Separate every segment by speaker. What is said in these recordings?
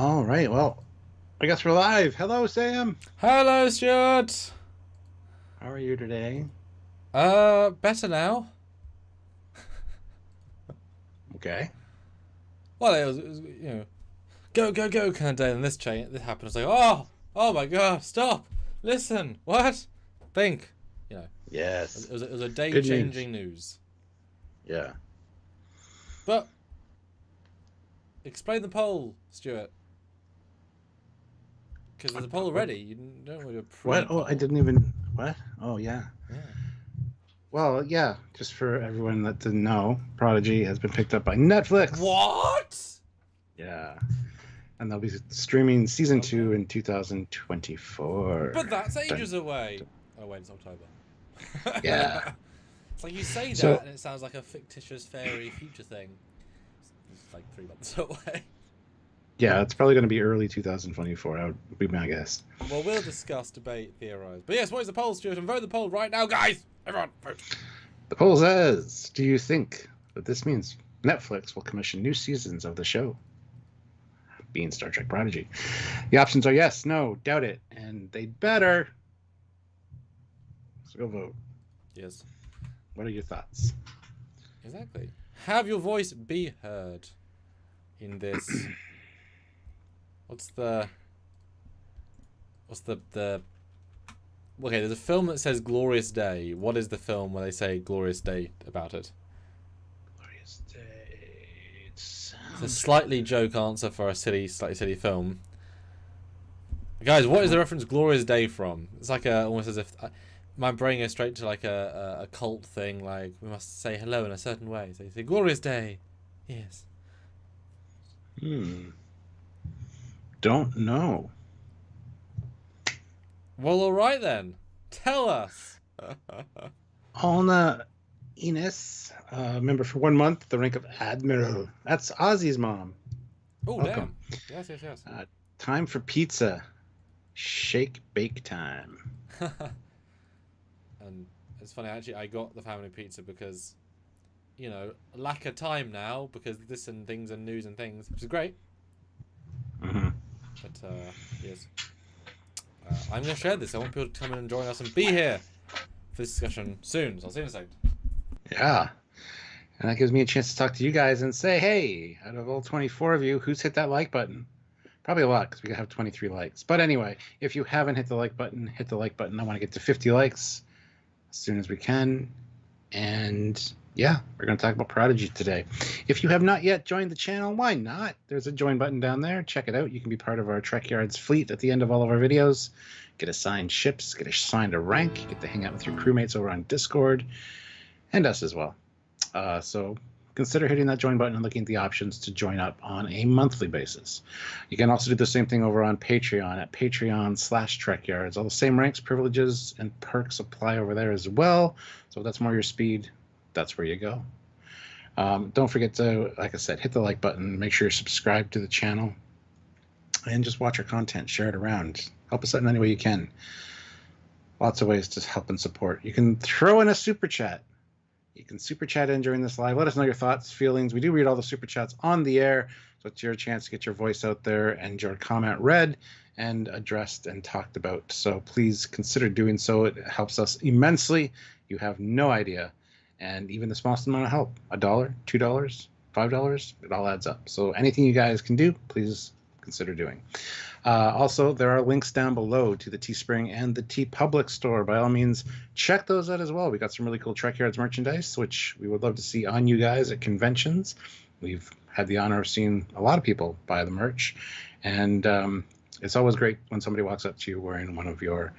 Speaker 1: All right. Well, I guess we're live. Hello, Sam.
Speaker 2: Hello, Stuart.
Speaker 1: How are you today?
Speaker 2: Better now.
Speaker 1: Okay.
Speaker 2: Well, it was go go go kind of day, and this happened. I was like, oh my god, stop, listen, what, think, you know,
Speaker 1: Yes.
Speaker 2: it was a day
Speaker 1: Good news.
Speaker 2: changing news.
Speaker 1: Yeah.
Speaker 2: But explain the poll, Stuart, because there's a poll
Speaker 1: What?
Speaker 2: already. You don't want a
Speaker 1: What? Oh, I
Speaker 2: pre-poll.
Speaker 1: didn't even. What? Oh, yeah.
Speaker 2: Yeah.
Speaker 1: Well, yeah. Just for everyone that didn't know, Prodigy has been picked up by Netflix.
Speaker 2: What?
Speaker 1: Yeah. And they'll be streaming season
Speaker 2: Okay.
Speaker 1: 2 in 2024.
Speaker 2: But that's
Speaker 1: Dun,
Speaker 2: ages away.
Speaker 1: dun.
Speaker 2: Oh wait, it's October.
Speaker 1: Yeah.
Speaker 2: It's like you say that,
Speaker 1: So,
Speaker 2: and it sounds like a fictitious fairy future thing. It's like 3 months away.
Speaker 1: yeah, it's probably going to be early 2024. That would be my guess.
Speaker 2: Well, we'll discuss, debate, theorise. But yes, what is the poll, Stuart? And vote the poll right now, guys! Everyone, vote.
Speaker 1: The poll says, do you think that this means Netflix will commission new seasons of the show, being Star Trek Prodigy? The options are yes, no, doubt it, and they'd better. So go vote.
Speaker 2: Yes,
Speaker 1: What are your thoughts?
Speaker 2: exactly. Have your voice be heard in this. What's the Okay, there's a film that says Glorious Day. What is the film where they say Glorious Day about it?
Speaker 1: Glorious Day.
Speaker 2: It's a slightly joke answer for a slightly silly film. Guys, what is the reference Glorious Day from? It's like almost as if my brain goes straight to like a cult thing, like we must say hello in a certain way. So you say Glorious Day. Yes.
Speaker 1: Don't know.
Speaker 2: Well, alright then. Tell us.
Speaker 1: Alna Enos, member for 1 month, the rank of Admiral. That's Ozzy's mom.
Speaker 2: Oh,
Speaker 1: Welcome.
Speaker 2: damn. Yes, yes, yes.
Speaker 1: Time for pizza. Shake bake time.
Speaker 2: And it's funny, actually, I got the family pizza because, lack of time now because this and things and news and things, which is great.
Speaker 1: Mm-hmm.
Speaker 2: But, yes. I'm going to share this. I want people to come in and join us and be here for this discussion soon. So I'll see you in a second.
Speaker 1: Yeah. And that gives me a chance to talk to you guys and say, hey, out of all 24 of you, who's hit that like button? Probably a lot because we have 23 likes. But anyway, if you haven't hit the like button, hit the like button. I want to get to 50 likes as soon as we can. And yeah, we're going to talk about Prodigy today. If you have not yet joined the channel, why not? There's a join button down there. Check it out. You can be part of our Trekyards fleet at the end of all of our videos. Get assigned ships, get assigned a rank, get to hang out with your crewmates over on Discord, and us as well. So consider hitting that join button and looking at the options to join up on a monthly basis. You can also do the same thing over on Patreon at patreon.com/Trekyards. All the same ranks, privileges, and perks apply over there as well. So if that's more your speed, that's where you go. Don't forget to, like I said, hit the like button. Make sure you're subscribed to the channel. And just watch our content. Share it around. Help us out in any way you can. Lots of ways to help and support. You can throw in a super chat. You can super chat in during this live. Let us know your thoughts, feelings. We do read all the super chats on the air, so it's your chance to get your voice out there and your comment read and addressed and talked about. So please consider doing so. It helps us immensely. You have no idea. And even the smallest amount of help, $1, $2, $5, it all adds up. So anything you guys can do, please consider doing. Also, there are links down below to the Teespring and the TeePublic store. By all means, check those out as well. We got some really cool Trekyards merchandise, which we would love to see on you guys at conventions. We've had the honor of seeing a lot of people buy the merch, and it's always great when somebody walks up to you wearing one of your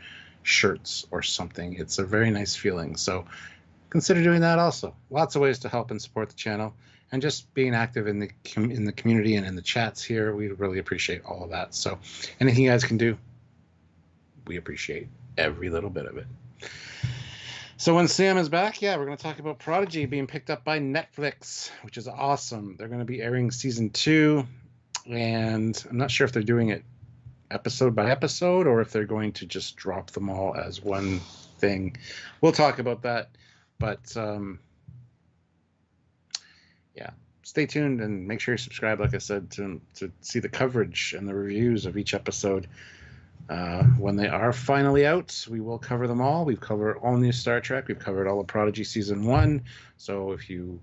Speaker 1: shirts or something. It's a very nice feeling. So consider doing that also. Lots of ways to help and support the channel. And just being active in the community and in the chats here, we really appreciate all of that. So anything you guys can do, we appreciate every little bit of it. So when Sam is back, yeah, we're going to talk about Prodigy being picked up by Netflix, which is awesome. They're going to be airing season 2, and I'm not sure if they're doing it episode by episode or if they're going to just drop them all as one thing. We'll talk about that. But yeah, stay tuned and make sure you subscribe, like I said, to see the coverage and the reviews of each episode. When they are finally out, we will cover them all. We've covered all new Star Trek. We've covered all of Prodigy Season 1. So if you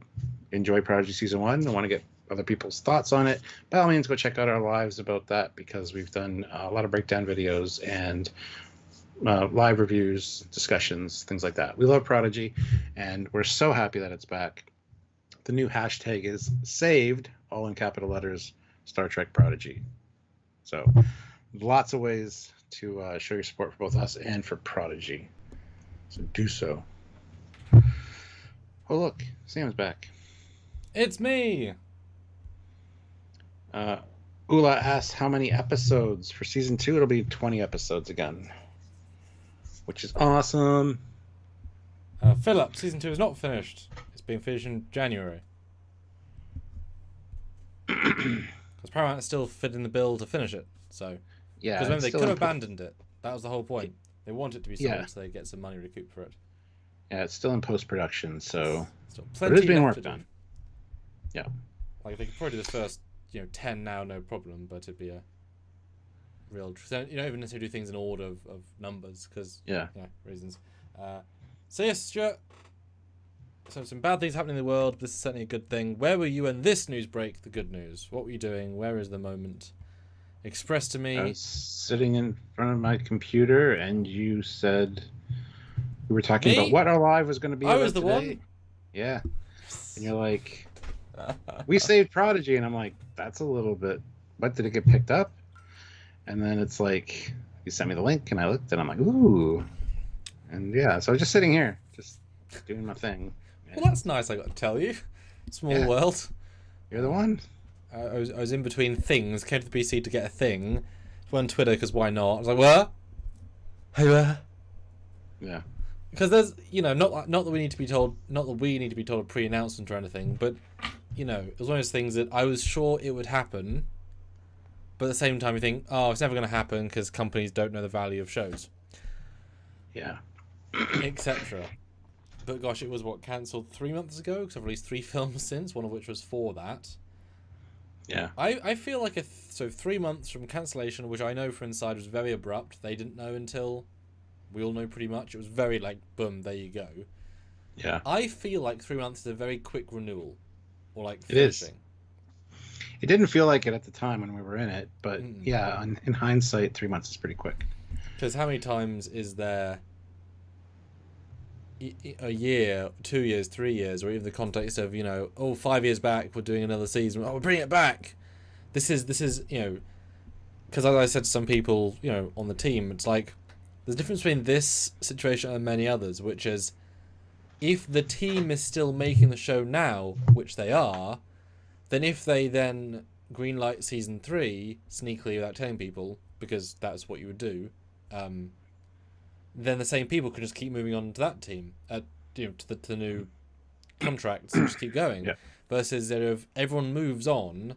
Speaker 1: enjoy Prodigy Season 1 and want to get other people's thoughts on it, by all means, go check out our lives about that, because we've done a lot of breakdown videos and live reviews, discussions, things like that. We love Prodigy, and we're so happy that it's back. The new hashtag is saved, all in capital letters, Star Trek Prodigy. So lots of ways to show your support for both us and for Prodigy. So do so. Oh, look, Sam's back.
Speaker 2: It's me!
Speaker 1: Ula asked how many episodes for season 2. It'll be 20 episodes again, which is awesome.
Speaker 2: Philip, season 2 is not finished. It's being finished in January. Because Paramount is still fitting the bill to finish it. So,
Speaker 1: yeah,
Speaker 2: because remember, they could have abandoned it. That was the whole point. They want it to be sold,
Speaker 1: Yeah.
Speaker 2: so they get some money recouped for it.
Speaker 1: Yeah, it's still in post-production, so
Speaker 2: Still
Speaker 1: it is being
Speaker 2: left
Speaker 1: worked
Speaker 2: to do.
Speaker 1: on. Yeah.
Speaker 2: Like, they could probably do the first, 10 now, no problem, but it'd be a real... You don't even necessarily do things in order of numbers, because, reasons. So yes, Stuart, so some bad things happening in the world. This is certainly a good thing. Where were you when this news break? The good news. What were you doing? Where is the moment? Express to me.
Speaker 1: I was sitting in front of my computer, and you said we were talking about what our live was going to be.
Speaker 2: I was the
Speaker 1: today.
Speaker 2: one.
Speaker 1: Yeah, and you're like, we saved Prodigy, and I'm like, that's a little bit. What, did it get picked up? And then it's like, you sent me the link, and I looked, and I'm like, ooh, and yeah, so I was just sitting here, just doing my thing.
Speaker 2: Well, that's nice. I got to tell you. Small world.
Speaker 1: You're the one.
Speaker 2: I was in between things. Came to the PC to get a thing. Went on Twitter because why not? I was like, what? Hey, where?
Speaker 1: Yeah.
Speaker 2: Because there's, not that we need to be told, not that we need to be told a pre-announcement or anything, but it was one of those things that I was sure it would happen, but at the same time you think, oh, it's never going to happen because companies don't know the value of shows.
Speaker 1: Yeah.
Speaker 2: Etc. But gosh, it was cancelled 3 months ago because I've released 3 films since, one of which was for that.
Speaker 1: Yeah.
Speaker 2: I feel like 3 months from cancellation, which I know for Inside was very abrupt. They didn't know until we all know pretty much. It was very like, boom, there you go.
Speaker 1: Yeah.
Speaker 2: I feel like 3 months is a very quick renewal, or like
Speaker 1: finishing.
Speaker 2: It is.
Speaker 1: It didn't feel like it at the time when we were in it, but yeah, in hindsight, 3 months is pretty quick.
Speaker 2: Because how many times is there a year, 2 years, 3 years, or even the context of 5 years back we're doing another season, we're bringing it back. This is because as I said to some people on the team, it's like there's a difference between this situation and many others, which is if the team is still making the show now, which they are, then if they then greenlight season 3 sneakily without telling people, because that's what you would do, then the same people could just keep moving on to that team, to the new contracts, and just keep going.
Speaker 1: Yeah.
Speaker 2: Versus if everyone moves on,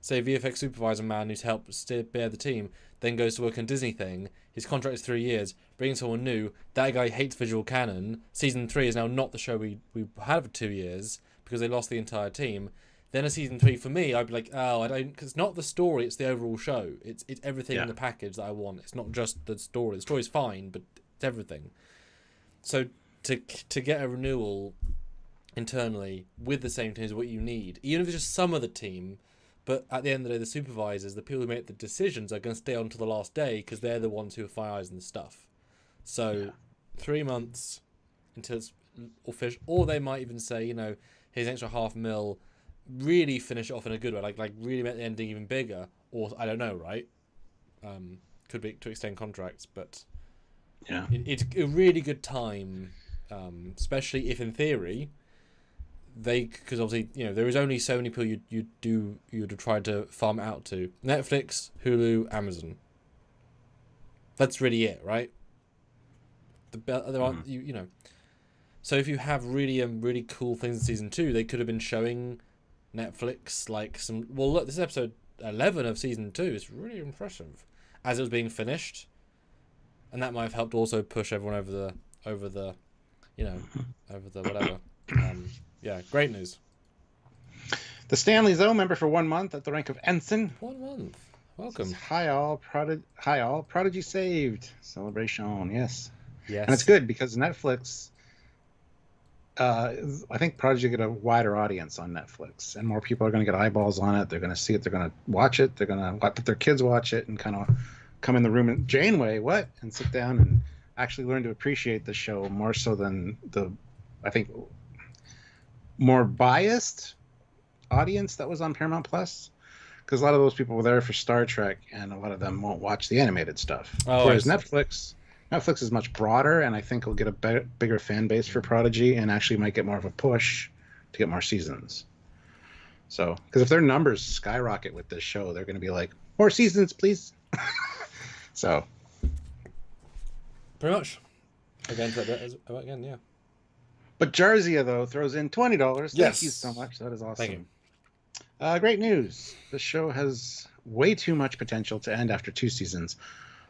Speaker 2: say VFX supervisor man who's helped bear the team, then goes to work on Disney thing, his contract is 3 years, bringing someone new, that guy hates visual canon, season 3 is now not the show we had for 2 years, because they lost the entire team. Then a season 3 for me, I'd be like, oh, I don't, because it's not the story, it's the overall show. It's everything in the package that I want. It's not just the story. The story's fine, but it's everything. So to get a renewal internally with the same team is what you need, even if it's just some of the team. But at the end of the day, the supervisors, the people who make the decisions, are going to stay on to the last day because they're the ones who are finalising the stuff. So 3 months until it's official, or they might even say, here's an extra $500,000. Really finish it off in a good way, like really make the ending even bigger, or I don't know, right? Could be to extend contracts, but it's a really good time, especially if in theory because obviously there is only so many people you'd try to farm it out to: Netflix, Hulu, Amazon. That's really it, right? There aren't So if you have really cool things in season 2, they could have been showing Netflix like some. Well, look, this is episode 11 of season 2. It's really impressive as it was being finished, and that might have helped also push everyone over the whatever. Great news.
Speaker 1: The Stanley's O member for 1 month at the rank of ensign.
Speaker 2: 1 month. Welcome.
Speaker 1: Hi all, Prodigy saved. Celebration, yes.
Speaker 2: Yes.
Speaker 1: And it's good because Netflix, I think Prodigy get a wider audience on Netflix, and more people are going to get eyeballs on it. They're going to see it. They're going to watch it. They're going to let their kids watch it and kind of come in the room and Janeway, what? And sit down and actually learn to appreciate the show more so than I think, more biased audience that was on Paramount Plus. Because a lot of those people were there for Star Trek, and a lot of them won't watch the animated stuff. Whereas Netflix is much broader, and I think will get a bigger fan base for Prodigy, and actually might get more of a push to get more seasons. So, because if their numbers skyrocket with this show, they're going to be like, more seasons, please. So,
Speaker 2: pretty much. Again, yeah.
Speaker 1: But Jarzia, though, throws in $20.
Speaker 2: Yes.
Speaker 1: Thank you so much. That is awesome.
Speaker 2: Thank you.
Speaker 1: Great news. The show has way too much potential to end after 2 seasons.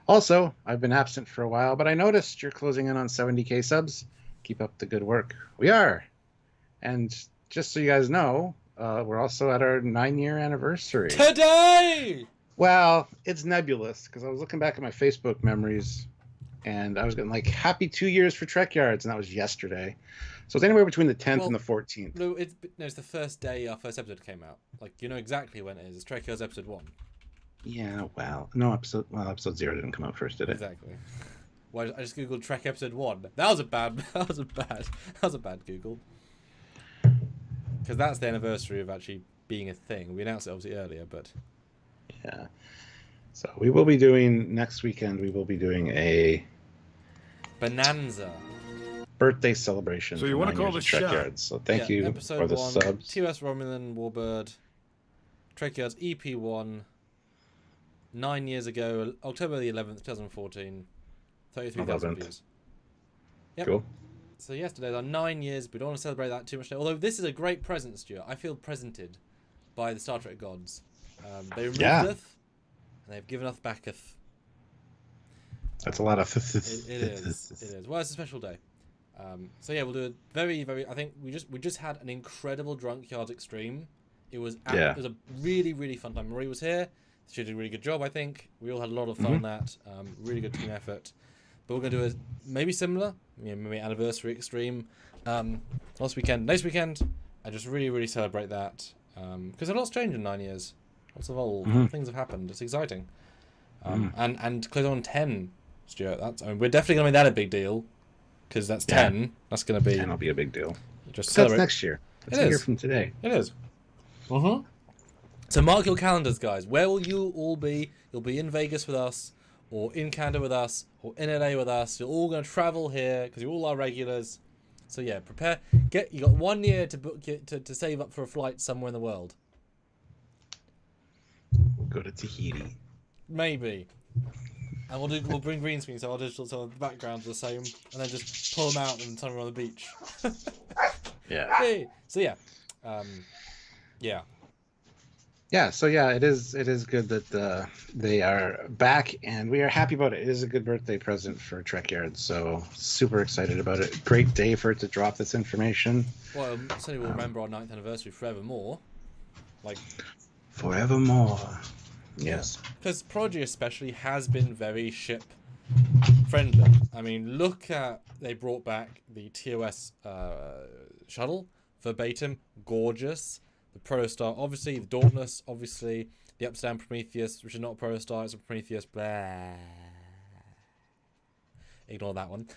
Speaker 1: Also, I've been absent for a while, but I noticed you're closing in on 70K subs. Keep up the good work. We are. And just so you guys know, we're also at our 9-year anniversary.
Speaker 2: Today!
Speaker 1: Well, it's nebulous, because I was looking back at my Facebook memories, and I was getting like, happy 2 years for Trekyards, and that was yesterday. So it's anywhere between the 10th and the 14th.
Speaker 2: No, it's the first day our first episode came out. Like, you know exactly when it is. It's Trekyards episode 1.
Speaker 1: Yeah, well, no, episode 0 didn't come out first, did it?
Speaker 2: Exactly. Well, I just googled Trek episode 1. That was a bad Google. Because that's the anniversary of actually being a thing. We announced it obviously earlier, but
Speaker 1: yeah. So we will be doing next weekend. We will be doing a
Speaker 2: bonanza
Speaker 1: birthday celebration.
Speaker 3: So you want to call the
Speaker 1: Trekyards. So thank you for the
Speaker 2: 1,
Speaker 1: subs.
Speaker 2: TOS Romulan Warbird, Trekyards EP1, 9 years ago, October the 11th, 2014, 33,000 views. Yep.
Speaker 1: Cool.
Speaker 2: So yesterday's our 9 years. We don't want to celebrate that too much today. Although this is a great present, Stuart. I feel presented by the Star Trek gods. They removed Earth, and they've given us back Earth.
Speaker 1: That's a lot of.
Speaker 2: It is. Well, it's a special day. So yeah, we'll do a very, very. I think we just had an incredible Drunk Yards Extreme. It was it was a really, really fun time. Marie was here. She did a really good job, I think. We all had a lot of fun on that. Really good team effort. But we're going to do a maybe similar, maybe anniversary extreme next weekend. I just really, really celebrate that because a lot's changed in 9 years. Lots of old things have happened. It's exciting. And close on 10, Stuart. We're definitely going to make that a big deal because that's 10. That's going to be.
Speaker 1: 10 will be a big deal.
Speaker 2: Just
Speaker 1: that's next year. That's a year from today.
Speaker 2: It is. So mark your calendars, guys. Where will you all be? You'll be in Vegas with us, or in Canada with us, or in LA with us. You're all going to travel here because you're all our regulars. So yeah, prepare. You got 1 year to book to save up for a flight somewhere in the world.
Speaker 1: We'll go to Tahiti.
Speaker 2: Maybe. And we'll bring green screen so our digital so the backgrounds are the same, and then just pull them out and somewhere on the beach.
Speaker 1: Yeah.
Speaker 2: Hey. So yeah, yeah.
Speaker 1: Yeah, so yeah, it is good that they are back, and we are happy about it. It is a good birthday present for Trekyards, so super excited about it. Great day for it to drop this information.
Speaker 2: Well, certainly we'll remember our 9th anniversary forevermore. Like
Speaker 1: forevermore. Yes.
Speaker 2: Because Prodigy especially has been very ship friendly. I mean, look at they brought back the TOS shuttle verbatim, gorgeous. The Protostar, obviously, the Dauntless, obviously, the Upside Down Prometheus, which is not a Protostar, it's a Prometheus, blah. Ignore that one.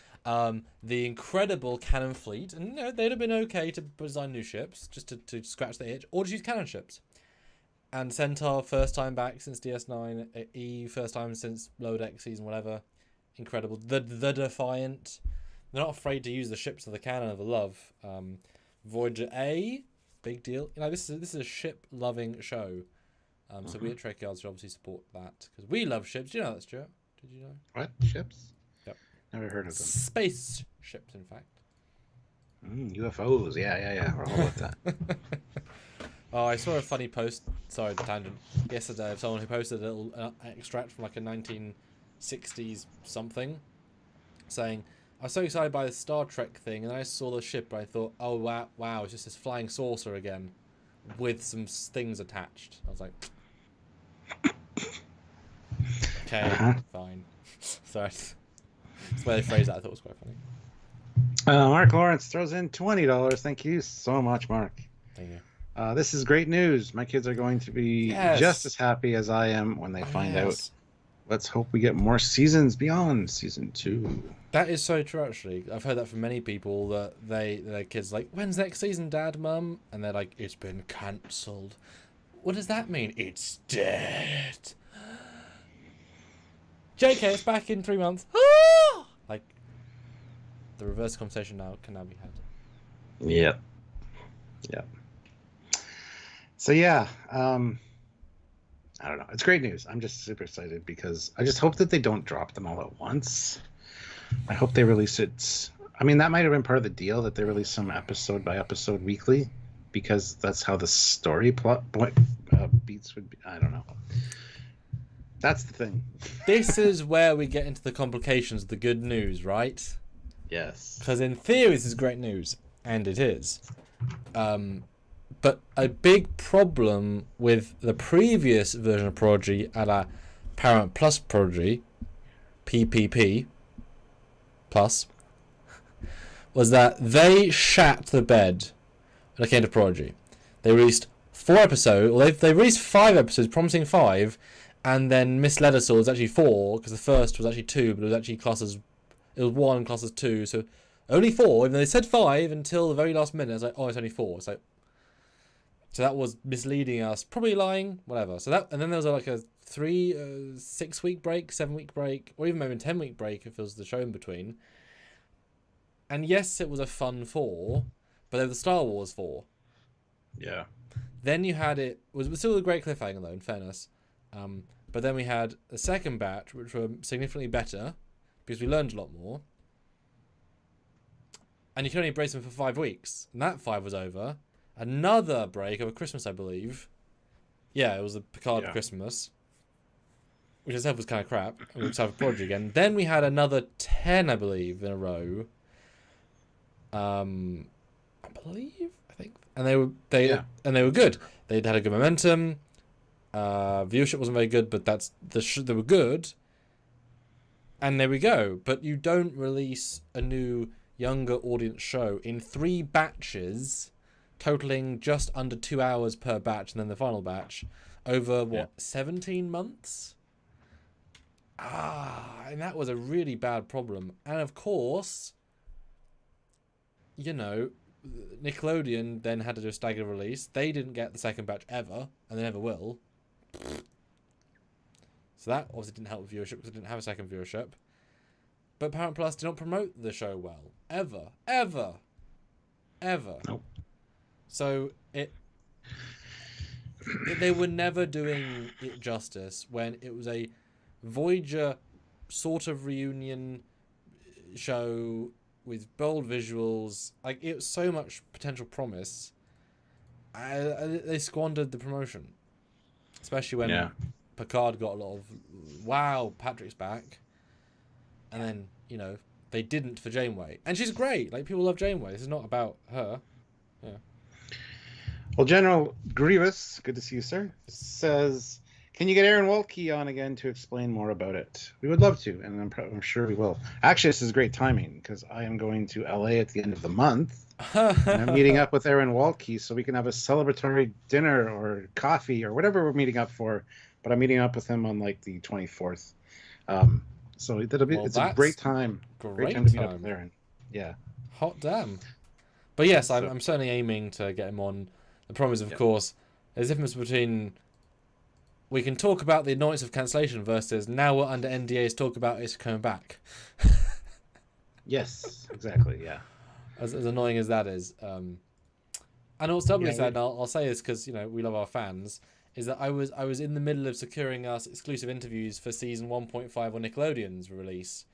Speaker 2: The incredible cannon fleet, and they'd have been okay to design new ships, just to scratch the itch, or just use cannon ships. And Centaur, first time back since DS9, Eve, first time since Lower Deck season, whatever. Incredible. The Defiant, they're not afraid to use the ships of the cannon of the love. Voyager A, big deal. This is a ship-loving show. So we at Trekyards should obviously support that because we love ships. Do you know that, Stuart? Did you know?
Speaker 1: What ships?
Speaker 2: Yep.
Speaker 1: Never heard of them.
Speaker 2: Space ships, in fact.
Speaker 1: UFOs. Yeah. We're all about that.
Speaker 2: Oh, I saw a funny post. Sorry, the tangent. Yesterday, of someone who posted a little extract from like a 1960s something, saying, "I was so excited by the Star Trek thing, and I saw the ship, and I thought, oh wow, it's just this flying saucer again." with some things attached. I was like, okay, fine. Sorry. That's the way they phrased that. I thought was quite funny.
Speaker 1: Mark Lawrence throws in $20. Thank you so much, Mark.
Speaker 2: Thank you.
Speaker 1: This is great news. My kids are going to be just as happy as I am when they find out. Let's hope we get more seasons beyond season 2.
Speaker 2: That is so true, actually. I've heard that from many people that their kids are like, when's next season, Dad, Mum? And they're like, it's been cancelled. What does that mean? It's dead. JK, it's back in 3 months. Like, the reverse conversation can now be had.
Speaker 1: Yep. So yeah, I don't know. It's great news. I'm just super excited because I just hope that they don't drop them all at once. I hope they release it. I mean, that might have been part of the deal, that they release them episode by episode weekly, because that's how the story plot beats would be. I don't know. That's the thing.
Speaker 2: This is where we get into the complications of the good news, right?
Speaker 1: Yes.
Speaker 2: Because in theory, this is great news, and it is. But a big problem with the previous version of Prodigy, a la Paramount Plus Prodigy, PPP Plus, was that they shat the bed when it came to Prodigy. They released 4 episodes, or they released 5 episodes, promising 5, and then misled us all. It was actually 4, because the first was actually 2, but it was actually it was 1 classed as 2, so only 4. Even though they said 5 until the very last minute, I was like, oh, it's only 4. So that was misleading us, probably lying, whatever. And then there was like a 6-week break, 7-week break, or even maybe a 10-week break if it was the show in between. And yes, it was a fun 4, but they were the Star Wars 4.
Speaker 1: Yeah.
Speaker 2: Then you had it was still a great cliffhanger though, in fairness. But then we had the second batch, which were significantly better because we learned a lot more. And you could only brace them for 5 weeks, and that 5 was over. Another break over Christmas, I believe. Yeah, it was the Picard Christmas, which itself was kind of crap. We were excited for Prodigy again. Then we had another 10, I believe, in a row. I think, and they were good. They had a good momentum. Viewership wasn't very good, but they were good. And there we go. But you don't release a new younger audience show in 3 batches, totaling just under 2 hours per batch, and then the final batch over 17 months. And that was a really bad problem. And of course, Nickelodeon then had to do a staggered release. They didn't get the second batch ever, and they never will. So that obviously didn't help with viewership because it didn't have a second viewership. But Paramount Plus did not promote the show well. Ever.
Speaker 1: Nope.
Speaker 2: So they were never doing it justice when it was a Voyager sort of reunion show with bold visuals. Like, it was so much potential promise. They squandered the promotion, especially when Picard got a lot of wow, Patrick's back, and then they didn't for Janeway, and she's great. Like, people love Janeway. This is not about her. Yeah.
Speaker 1: Well, General Grievous, good to see you, sir, says, can you get Aaron Waltke on again to explain more about it? We would love to, and I'm sure we will. Actually, this is great timing because I am going to LA at the end of the month. And I'm meeting up with Aaron Waltke so we can have a celebratory dinner or coffee or whatever we're meeting up for. But I'm meeting up with him on like the 24th. So it's a great time. Great time to meet up with Aaron. Yeah.
Speaker 2: Hot damn. But yes, I'm certainly aiming to get him on. The problem is, of course, there's a difference between we can talk about the annoyance of cancellation versus now we're under NDAs talk about it's coming back.
Speaker 1: Yes, exactly, yeah.
Speaker 2: As annoying as that is. And what's doubly sad, and I'll say this because we love our fans, is that I was in the middle of securing us exclusive interviews for season 1.5 on Nickelodeon's release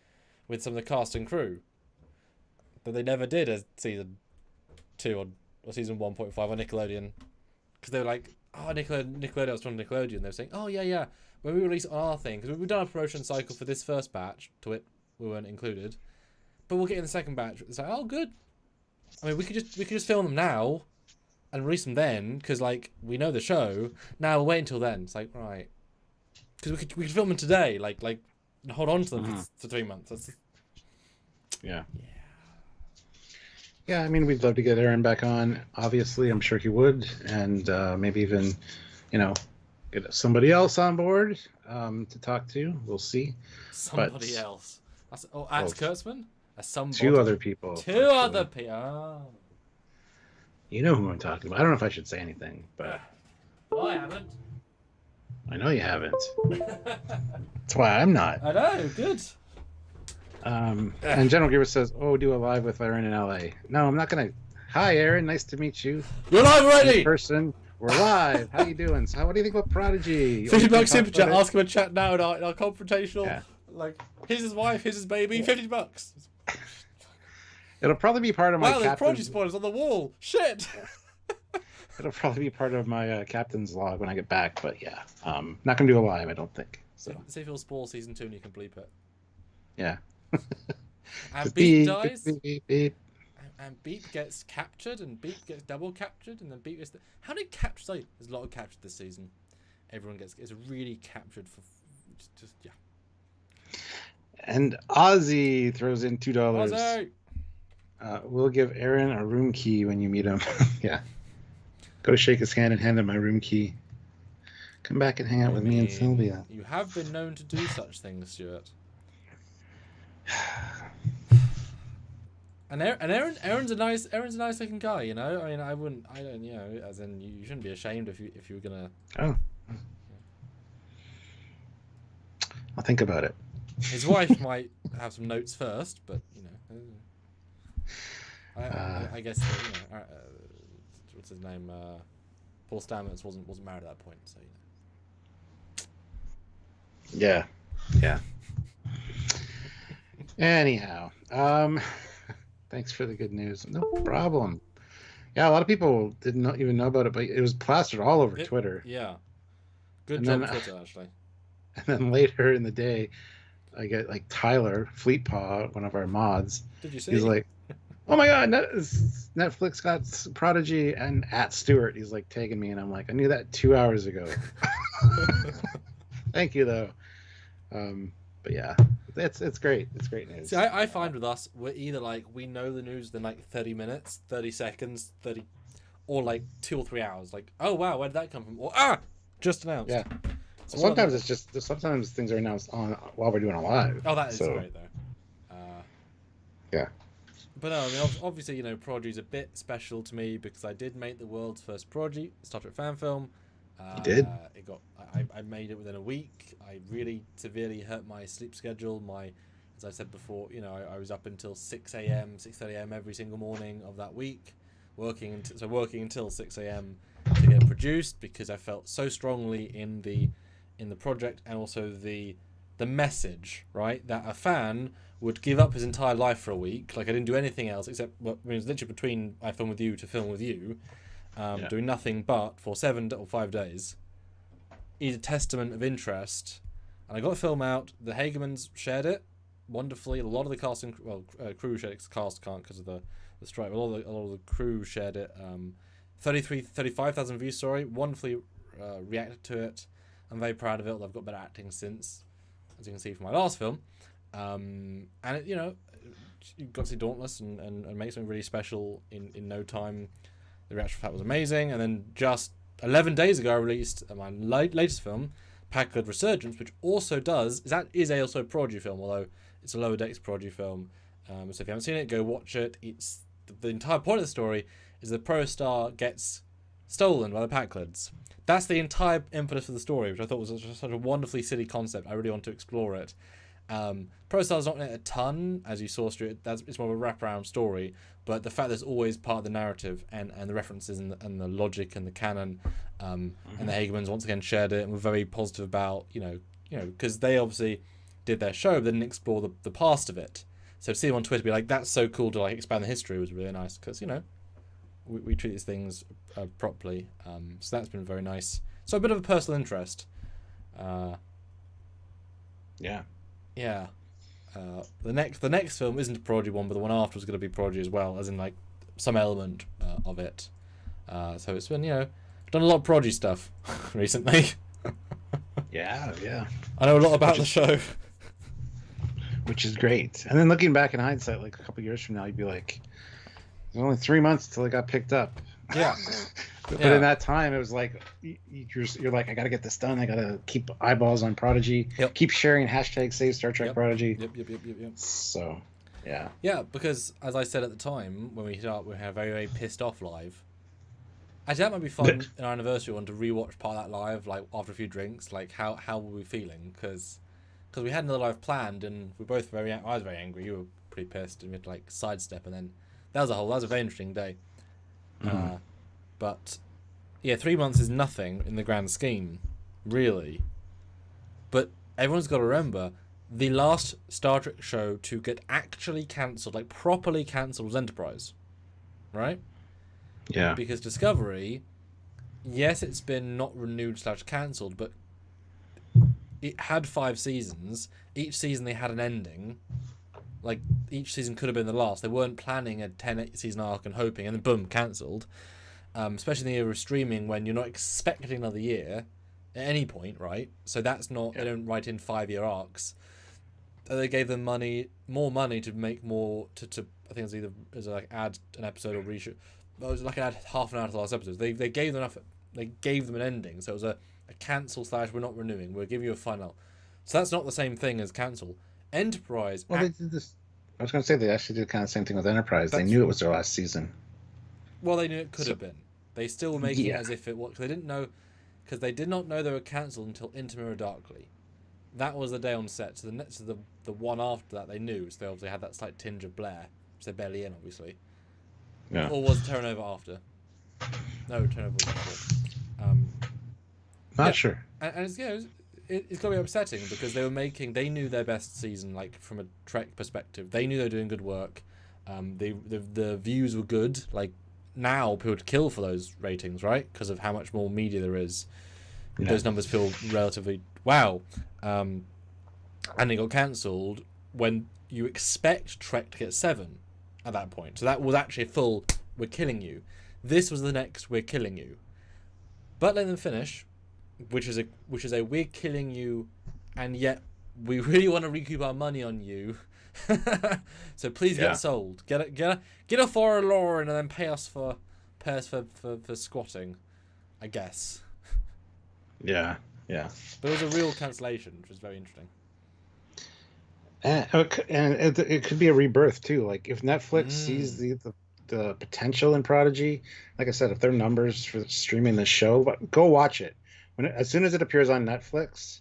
Speaker 2: with some of the cast and crew. But they never did as season 2 or season 1.5 on Nickelodeon. Because they were like, Nickelodeon was from Nickelodeon. They were saying, oh, yeah. When we release our thing, because we've done a promotion cycle for this first batch, to it, we weren't included. But we'll get in the second batch. It's like, oh, good. I mean, we could just film them now, and release them then because like we know the show. Now we'll wait until then. It's like right, because we could film them today. Like hold on to them for 3 months.
Speaker 1: Yeah. Yeah, I mean, we'd love to get Aaron back on. Obviously, I'm sure he would, and maybe even, get somebody else on board to talk to. We'll see.
Speaker 2: Somebody else. Axe Kurtzman? Somebody.
Speaker 1: 2 other people.
Speaker 2: 2 other people. Oh.
Speaker 1: You know who I'm talking about. I don't know if I should say anything, but...
Speaker 2: Well, I haven't.
Speaker 1: I know you haven't. That's why I'm not.
Speaker 2: I know, good.
Speaker 1: And General Giver says, do a live with Aaron in LA. No, I'm not going to. Hi, Aaron. Nice to meet you.
Speaker 2: You're live already!
Speaker 1: In person. We're live. How you doing? So what do you think about Prodigy?
Speaker 2: $50 super chat. Ask him a chat now in our confrontational.
Speaker 1: Yeah.
Speaker 2: Like, here's his wife, here's his baby, $50.
Speaker 1: It'll probably be part of my
Speaker 2: there's Prodigy spoilers on the wall. Shit!
Speaker 1: It'll probably be part of my captain's log when I get back, but yeah. Not going to do a live, I don't think. So.
Speaker 2: See if he'll spoil season 2 and you can bleep it.
Speaker 1: Yeah.
Speaker 2: And Beep dies.
Speaker 1: Beep.
Speaker 2: And Beep gets captured, and Beep gets double captured, and then Beep gets... How many captures? There's a lot of captured this season. Everyone gets really captured for... Just yeah.
Speaker 1: And Ozzy throws in $2.
Speaker 2: Ozzy!
Speaker 1: We'll give Aaron a room key when you meet him. Yeah. Go to shake his hand and hand him my room key. Come back and hang out with me and Sylvia.
Speaker 2: You have been known to do such things, Stuart. And Aaron's a nice looking guy, I mean, I don't, as in you shouldn't be ashamed if you were gonna.
Speaker 1: Oh. I'll think about it.
Speaker 2: His wife might have some notes first, but I guess what's his name? Paul Stamets wasn't married at that point, so
Speaker 1: Yeah. Anyhow, thanks for the good news. No problem. Yeah, a lot of people didn't even know about it, but it was plastered all over Twitter.
Speaker 2: Yeah. Good job, Twitter, actually. And
Speaker 1: then later in the day, I get like Tyler Fleetpaw, one of our mods.
Speaker 2: Did you see?
Speaker 1: He's like, "Oh my God, Netflix got Prodigy," and at Stewart, he's like tagging me, and I'm like, "I knew that 2 hours ago." Thank you, though. But yeah, it's great. It's great news.
Speaker 2: See, I find with us, we're either like we know the news within like 30 minutes, 30 seconds, 30, or like 2 or 3 hours. Like, oh wow, where did that come from? Or just announced.
Speaker 1: Yeah. So sometimes things are announced while we're doing a live.
Speaker 2: Oh, that is great though.
Speaker 1: Yeah.
Speaker 2: But no, I mean, obviously, Prodigy's a bit special to me because I did make the world's first Prodigy Star Trek fan film.
Speaker 1: You did?
Speaker 2: I made it within a week. I really severely hurt my sleep schedule. As I said before, I was up until 6 a.m., 6:30 a.m. every single morning of that week, working until 6 a.m. to get it produced because I felt so strongly in the project and also the message, right, that a fan would give up his entire life for a week. Like I didn't do anything else except it was literally between I film with you to film with you, doing nothing but for 7 or 5 days. Is a testament of interest, and I got the film out. The Hagemans shared it wonderfully. A lot of the cast crew shared it. The cast can't because of the strike. A lot of the crew shared it. 35,000 views. Wonderfully reacted to it. I'm very proud of it. I've got better acting since, as you can see from my last film. And it, you got to see Dauntless and make something really special in no time. The reaction for that was amazing. And then just 11 days ago, I released my latest film, Packard Resurgence, which also is also a Prodigy film, although it's a Lower Decks Prodigy film. So if you haven't seen it, go watch it. It's the entire point of the story is the Protostar gets stolen by the Packlards. That's the entire impetus of the story, which I thought was just such a wonderfully silly concept. I really want to explore it. Protostar's not in it a ton, as you saw, Stuart. It's more of a wraparound story, but the fact that it's always part of the narrative and the references and the logic and the canon, and the Hagemans once again shared it and were very positive about, because they obviously did their show, but they didn't explore the past of it. So to see them on Twitter be like, that's so cool to expand the history was really nice, because, we treat these things properly. So that's been very nice. So a bit of a personal interest.
Speaker 1: Yeah.
Speaker 2: Yeah. The next film isn't a Prodigy one, but the one after is going to be Prodigy as well, as in some element of it. So it's been, done a lot of Prodigy stuff recently.
Speaker 1: Yeah.
Speaker 2: I know a lot about the show.
Speaker 1: Which is great. And then looking back in hindsight, like a couple years from now, you'd be like, there's only 3 months until it got picked up.
Speaker 2: Yeah.
Speaker 1: But in that time, it was like, you're like, I got to get this done. I got to keep eyeballs on Prodigy.
Speaker 2: Yep.
Speaker 1: Keep sharing hashtag Save Star Trek Prodigy.
Speaker 2: Yep.
Speaker 1: So, yeah.
Speaker 2: Yeah, because as I said at the time, when we hit up, we had a very, very pissed off live. Actually, that might be fun in our anniversary one to rewatch part of that live, like after a few drinks. Like, how were we feeling? Because we had another live planned, and we were both I was very angry. You were pretty pissed, and we had to like sidestep, and then that was a very interesting day. But yeah, 3 months is nothing in the grand scheme, really. But everyone's got to remember, the last Star Trek show to get actually cancelled, like properly cancelled, was Enterprise, right?
Speaker 1: Yeah.
Speaker 2: Because Discovery, yes, it's been not renewed / cancelled, but it had 5 seasons. Each season they had an ending. Like, each season could have been the last. They weren't planning a 10-season arc and hoping, and then boom, cancelled. Especially in the era of streaming, when you're not expecting another year at any point, right? So that's not, they don't write in 5-year arcs. They gave them more money to make more, to I think it was either add an episode or reshoot. It was like add half an hour to the last episode. They gave them enough. They gave them an ending, so it was a cancel / we're not renewing. We'll give you a final. So that's not the same thing as cancel. Enterprise.
Speaker 1: Well, they did this. I was going to say they actually did kind of the same thing with Enterprise. They knew it was their last season.
Speaker 2: Well, they knew it could have been. They still were making it as if it was. Because they did not know they were cancelled until Into Mirror Darkly. That was the day on set. So the one after that they knew. So they obviously had that slight tinge of Blair, which they're barely in, obviously.
Speaker 1: Yeah.
Speaker 2: Or was Terra Nova after? No, Terra Nova was before.
Speaker 1: Not sure.
Speaker 2: And it's it's got to be upsetting because they knew their best season, like from a Trek perspective. They knew they were doing good work. The views were good. Like, now people would kill for those ratings, right? Because of how much more media there is. Yeah. Those numbers feel relatively wow. And it got cancelled when you expect Trek to get 7 at that point. So that was actually a full, we're killing you. This was the next, we're killing you. But let them finish, which is a we're killing you, and yet we really want to recoup our money on you. So please get sold. Get a foreign Lauren and then pay us for squatting, I guess.
Speaker 1: Yeah.
Speaker 2: But it was a real cancellation, which was very interesting.
Speaker 1: And it could be a rebirth too. Like if Netflix sees the potential in Prodigy, like I said, if their numbers for streaming the show, go watch it. As soon as it appears on Netflix,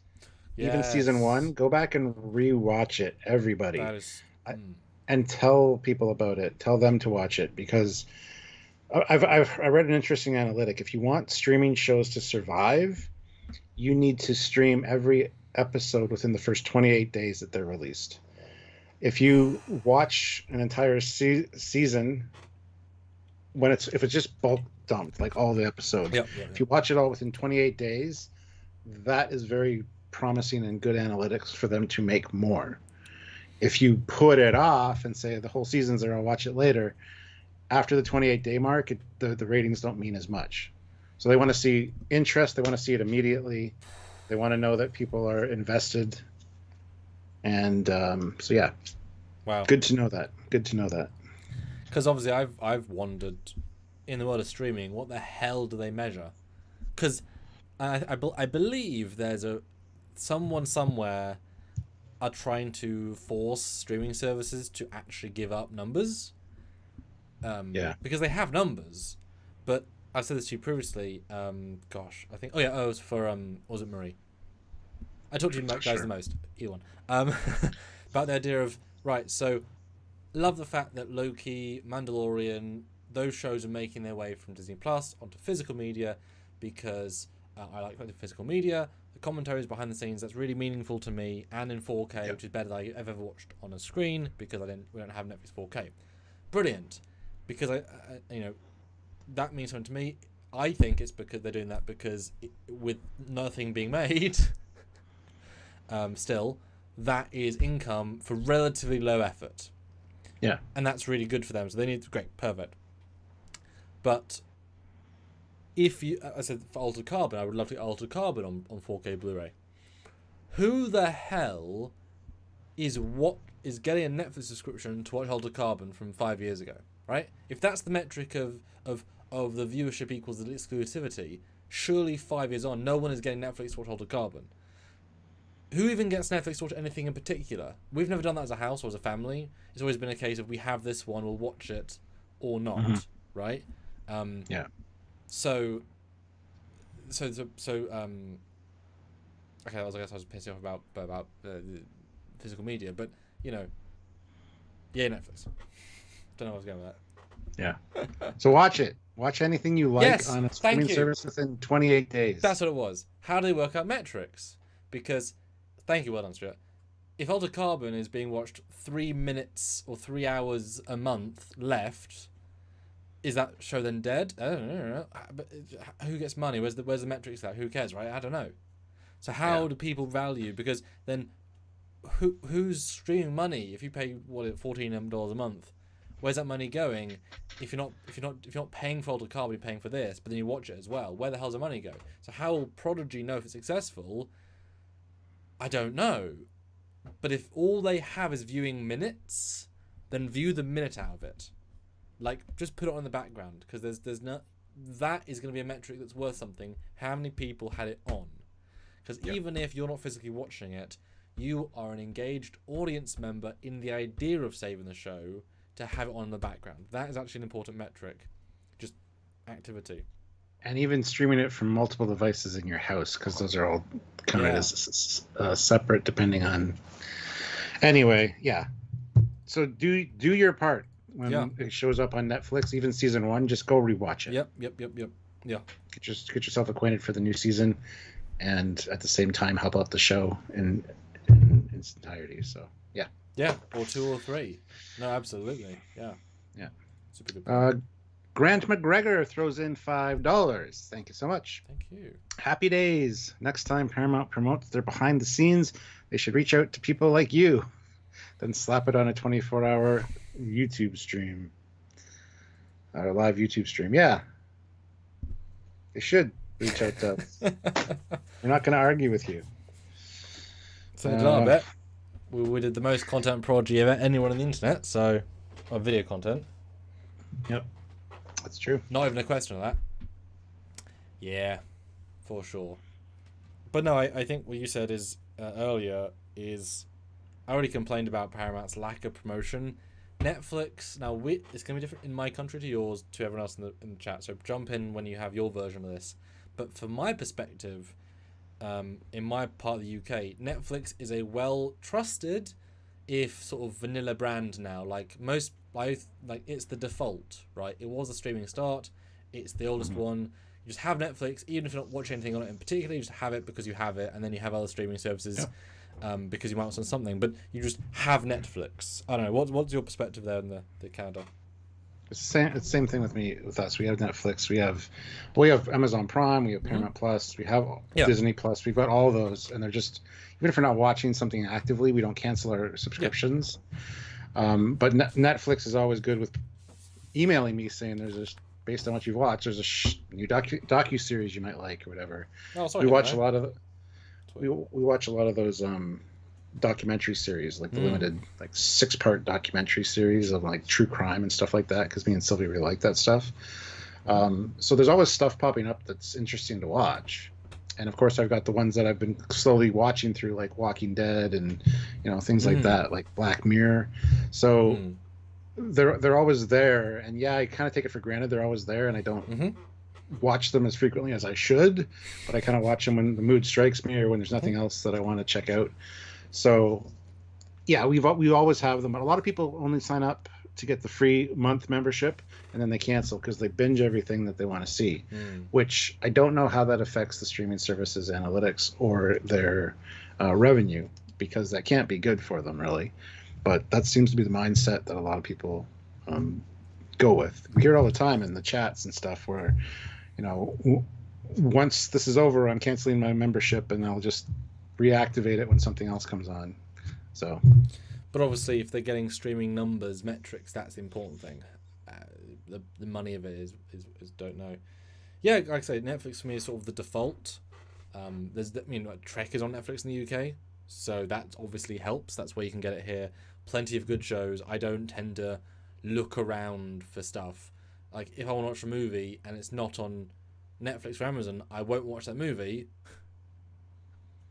Speaker 1: even season 1, go back and rewatch it, everybody. And tell people about it. Tell them to watch it, because I read an interesting analytic. If you want streaming shows to survive, you need to stream every episode within the first 28 days that they're released. If you watch an entire season, if it's just bulk dumped, like all the episodes, if you watch it all within 28 days, that is very promising and good analytics for them to make more. If you put it off and say the whole season's there, I'll watch it later, after the 28-day mark, the ratings don't mean as much. So they want to see interest. They want to see it immediately. They want to know that people are invested. And so, yeah.
Speaker 2: Wow.
Speaker 1: Good to know that.
Speaker 2: Because obviously I've wondered, in the world of streaming, what the hell do they measure? Because I believe there's someone somewhere are trying to force streaming services to actually give up numbers. Because they have numbers. But I've said this to you previously. I think. It was for was it Marie? I talked to you about guys the most. Either one. About the idea of right. So, love the fact that Loki, Mandalorian, those shows are making their way from Disney Plus onto physical media, because I like the physical media. The commentaries behind the scenes, that's really meaningful to me, and in 4K, which is better than I've ever watched on a screen, because we don't have Netflix 4K. Brilliant, because that means something to me. I think it's because they're doing that because with nothing being made, still, that is income for relatively low effort. Yeah. And that's really good for them. So they need, great, perfect. But if you, I said for Altered Carbon, I would love to get Altered Carbon on 4K Blu-ray. Who the hell is getting a Netflix subscription to watch Altered Carbon from 5 years ago, right? If that's the metric of the viewership equals the exclusivity, surely 5 years on, no one is getting Netflix to watch Altered Carbon. Who even gets Netflix to watch anything in particular? We've never done that as a house or as a family. It's always been a case of we have this one, we'll watch it or not, right?
Speaker 1: Yeah.
Speaker 2: So, okay, I guess I was pissing off about physical media, but yeah, Netflix. Don't know where I was going with that.
Speaker 1: Yeah. So watch it. Watch anything you like
Speaker 2: Yes,
Speaker 1: on a streaming service within 28 days.
Speaker 2: That's what it was. How do they work out metrics? Because, thank you, well done, Stuart. If Altered Carbon is being watched 3 minutes or 3 hours a month left, is that show then dead? I don't know. But who gets money? Where's the metrics there? Who cares, right? I don't know. So how do people value? Because then, who's streaming money? If you pay $14 a month, where's that money going? If you're not paying for Altered Carbon, you're paying for this, but then you watch it as well. Where the hell's the money go? So how will Prodigy know if it's successful? I don't know. But if all they have is viewing minutes, then view the minute out of it. Like, just put it on the background, because there's no, that is going to be a metric that's worth something. How many people had it on? Because even if you're not physically watching it, you are an engaged audience member in the idea of saving the show to have it on in the background. That is actually an important metric. Just activity.
Speaker 1: And even streaming it from multiple devices in your house, because those are all kind of separate depending on. Anyway, yeah. So do your part when it shows up on Netflix, even season 1. Just go rewatch it.
Speaker 2: Yep. Yeah.
Speaker 1: Get yourself acquainted for the new season, and at the same time help out the show in its entirety. So yeah.
Speaker 2: Yeah, or 2 or 3. No, absolutely. Yeah. Super good.
Speaker 1: Grant McGregor throws in $5. Thank you so much.
Speaker 2: Thank you.
Speaker 1: Happy days. Next time Paramount promotes their behind the scenes, they should reach out to people like you, then slap it on a 24-hour YouTube stream. Or live YouTube stream. Yeah. They should reach out to us. We're not going to argue with you.
Speaker 2: So I bet. We did the most content Prodigy of anyone on the internet, so video content.
Speaker 1: Yep. That's true.
Speaker 2: Not even a question of that. Yeah, for sure. But no, I think what you said is earlier is I already complained about Paramount's lack of promotion. Netflix, now it's going to be different in my country to yours, to everyone else in the chat, so jump in when you have your version of this. But from my perspective, in my part of the UK, Netflix is a well-trusted, if sort of vanilla brand now. Like it's the default, right? It was a streaming start. It's the oldest one. You just have Netflix, even if you're not watching anything on it in particular. You just have it because you have it, and then you have other streaming services because you might want something. But you just have Netflix. I don't know. What's your perspective there in the Canada?
Speaker 1: It's the same thing with us. We have Netflix. We have Amazon Prime. We have Paramount Plus. We have Disney Plus. We've got all those, and they're just, even if we're not watching something actively, we don't cancel our subscriptions. But Netflix is always good with emailing me saying there's this, based on what you've watched, there's a new docu series you might like or whatever.
Speaker 2: Oh, sorry,
Speaker 1: we watch a lot of those documentary series, like the limited 6-part documentary series of like true crime and stuff like that, because me and Sylvia really like that stuff. So there's always stuff popping up that's interesting to watch. And of course I've got the ones that I've been slowly watching through, like Walking Dead and things like that, like Black Mirror. So they're always there, and I kind of take it for granted they're always there, and I don't watch them as frequently as I should, but I kind of watch them when the mood strikes me or when there's nothing else that I want to check out. So we always have them, but a lot of people only sign up to get the free month membership, and then they cancel because they binge everything that they want to see, which I don't know how that affects the streaming services analytics or their revenue, because that can't be good for them really. But that seems to be the mindset that a lot of people go with. We hear it all the time in the chats and stuff where, once this is over, I'm canceling my membership and I'll just reactivate it when something else comes on. So,
Speaker 2: but obviously, if they're getting streaming numbers, metrics, that's the important thing. The money of it is don't know. Yeah, like I say, Netflix for me is sort of the default. Trek is on Netflix in the UK, so that obviously helps. That's where you can get it here. Plenty of good shows. I don't tend to look around for stuff. Like, if I want to watch a movie and it's not on Netflix or Amazon, I won't watch that movie.